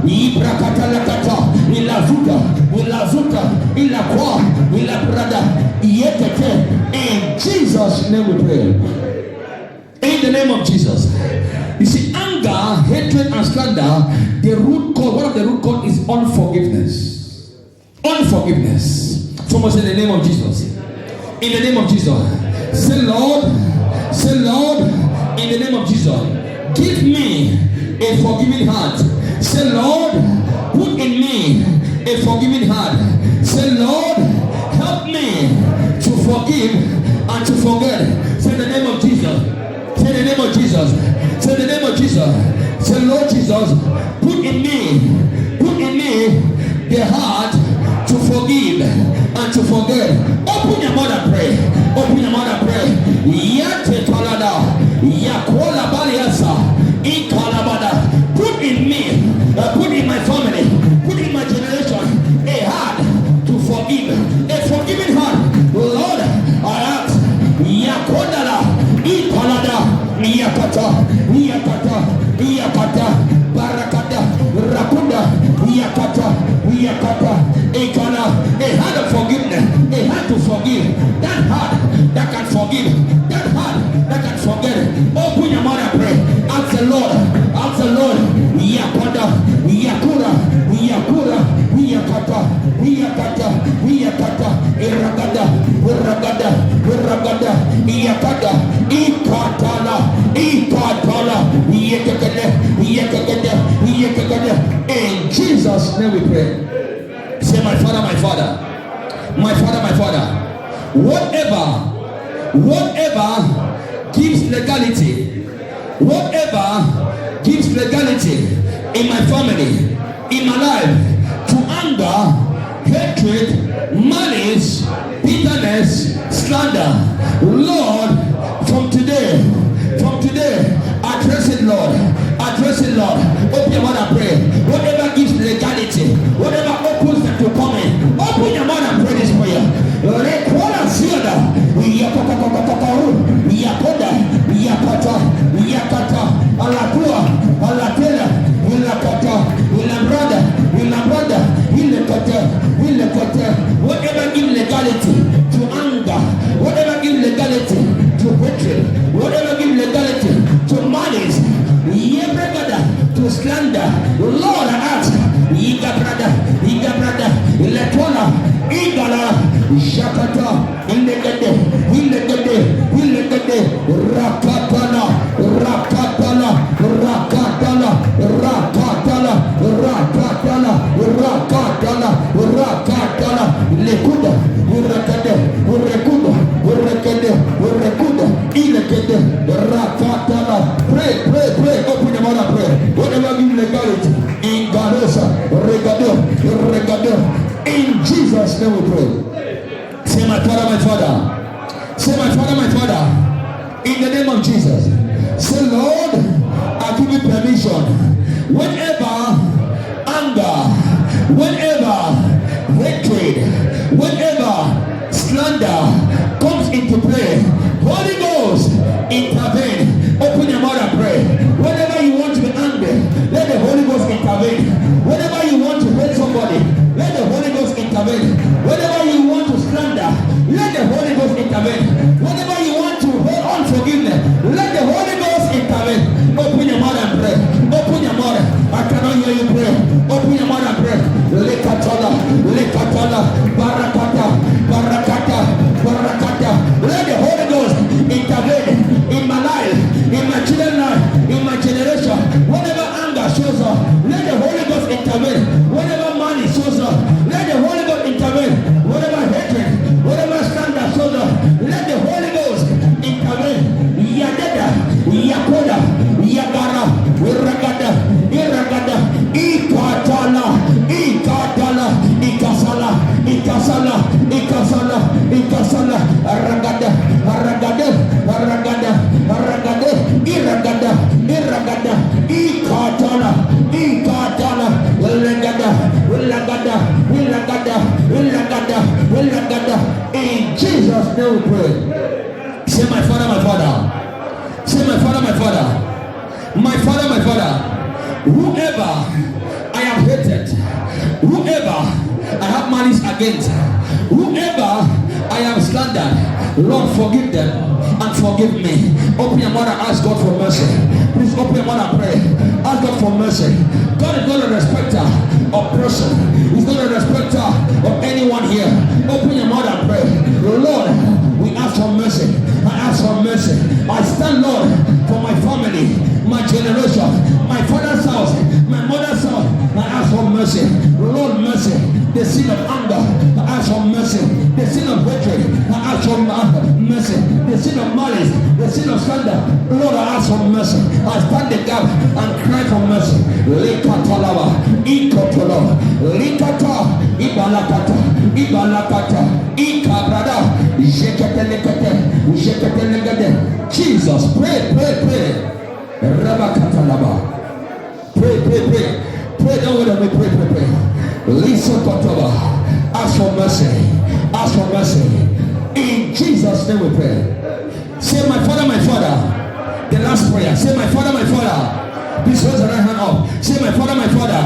Ibrakatalakata, Ilavuta, Ilavuta, Ilakwa, Ilabrada, Yekate. In Jesus' name we pray. In the name of Jesus. You see, anger, hatred, and slander, the root cause, one of the root cause is unforgiveness. Unforgiveness. Someone say in the name of Jesus. In the name of Jesus. Say Lord, in the name of Jesus, give me a forgiving heart. Say Lord, put in me a forgiving heart. Say Lord, help me to forgive and to forget. Say the name of Jesus. Say the name of Jesus. Say the name of Jesus. Say Lord Jesus, put in me the heart to forgive and to forget. Open your mouth and pray. Open your mouth and pray. Yate kalada, yakola baliasa, ikalabada. Put in me, put in my family, put in my generation a heart to forgive, a forgiving heart. Lord, I ask, yakodala, ikalada, yakata, barakata, rakunda, yakata, ikala, a heart of forgiveness, a heart to forgive, that heart that can forgive, that heart that can forget. Open your mouth and pray. Ask the Lord, yakada, yakura, yakata, iragada, yakada, ikatala, yekagada. In Jesus' name we pray. Say, my Father, my Father, my Father, my Father. Whatever gives legality, whatever gives legality in my family, in my life, to anger, hatred, malice, bitterness, slander, Lord, from today, address it, Lord. Open your mouth and pray. Whatever gives legality, whatever opens them to come in, open your mouth and pray this prayer. Rekola siada, yakata, alatua, alatela, ilabrada, ilekata. Whatever gives legality to anger, whatever gives legality to hatred, whatever gives legality to malice, to slander, Lord, I ask, Iga brother, Letona, Igala, Shakata, Illegade, Rakatala, Lekuda, Urekuda, Illegade, Rakatala. Pray, open your mouth and pray. Whatever gives legality, in Gadosa, Regado, in Jesus' name we pray. Say, my Father. Say, my Father. In the name of Jesus. Say, Lord, I give you permission. Whenever anger, whenever hatred, whenever slander comes into play, Holy Ghost, intervene. Open your mouth and pray. Whenever you want to be angry, let the Holy Ghost intervene. Whenever you want to hate somebody, let the Holy Ghost intervene. Whenever you want to slander, let the Holy Ghost intervene. Whenever you want to hold unforgiveness, let the Holy Ghost intervene. Open your mouth and pray. name we pray. Say, my Father, my Father. Say, my Father, my Father. My Father, my Father. Whoever I have hated, whoever I have malice against, whoever I have slandered, Lord, forgive them and forgive me. Open your mouth and ask God for mercy. Please open your mouth and pray. Ask God for mercy. God is not a respecter of person. He's not a respecter of anyone here. Open your mouth and pray. Lord, we ask for mercy. I ask for mercy. I stand, Lord, for my family, my generation, my father's house, my mother's house. I ask for mercy. Lord, mercy. The sin of anger, I ask for mercy. The sin of hatred, I ask for mercy. The sin of malice, the sin of slander, Lord, I ask for mercy. I stand the gap and cry for mercy. Likatalaba, ikotolo, likata, ibalakata, ibalakata, ikabrada, jeketelekete. Jesus, pray. Rabakatalaba. Pray. Pray, don't wait on me, pray. Listen, Kotoba. Ask for mercy. Ask for mercy. In Jesus' name we pray. Say, my Father, my Father. The last prayer. Say, my Father, my Father. Please raise the right hand up. Say, my Father, my Father.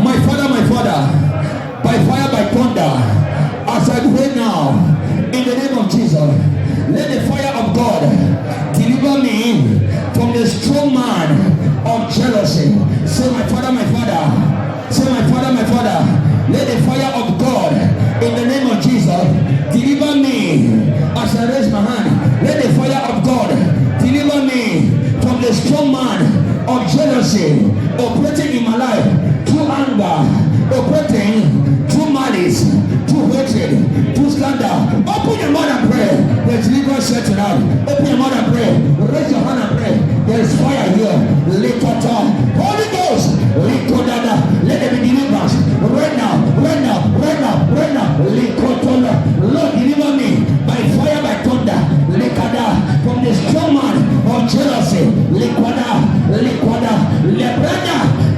My Father, my Father. By fire, by thunder. As I pray now, in the name of Jesus, let the fire of God deliver me from the strong man of jealousy. Say, my Father, my Father. Say, my Father, my Father. Let the fire of God, in the name of Jesus, deliver me. As I raise my hand, let the fire of God deliver me from the strong man of jealousy operating in my life through anger, operating through malice, through hatred, through slander. Open your mouth and pray. There's deliverance here tonight. Open your mouth and pray. Raise your hand and pray. There's fire here. Likota. Holy Ghost. Likodada. Let there be deliverance. Right now. Likotola. Lord, deliver me by fire, by thunder. Likada. From the strong man of jealousy. Likwada. Lebrada.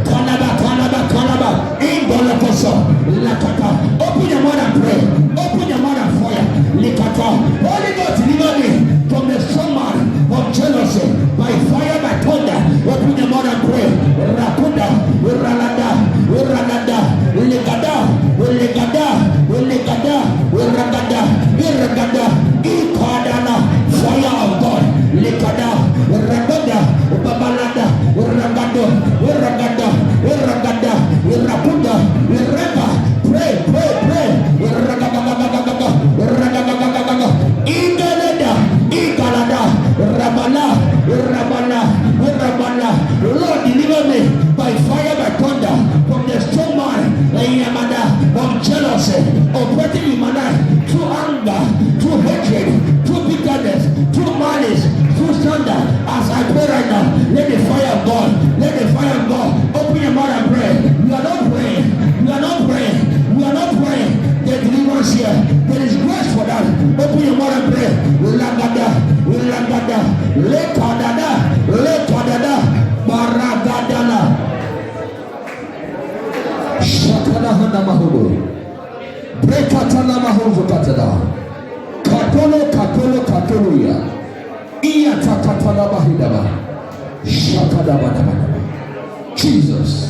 Kanaba. Indolakoso. Lakata. Open your mouth and pray. Open your mouth and fire. Likata. Holy Ghost, deliver me from the strong man of jealousy by fire, by thunder. Open your mouth and pray. Rakunda. Uralada. Iragada. Ikadana. Fire of God. Likada. Ragada. Babalada. Uragada. Irakunda. Irega. Pray. Igalada. Rabana. Lord, deliver me by fire, by thunder, from the strong man of jealousy, operating in my life through anger, through hatred, through bitterness, through malice, through slander. As I pray right now, let the fire of God, open your mouth and pray. We are not praying. There's deliverance here. There is grace for that. Open your mouth and pray. Lagada. Lekadada. Baragadala. Shakana hana mahudu. Brekatana mahudu katana. Katolo ya. Iya takatana bahidaba. Shakadabadabadaba. Jesus.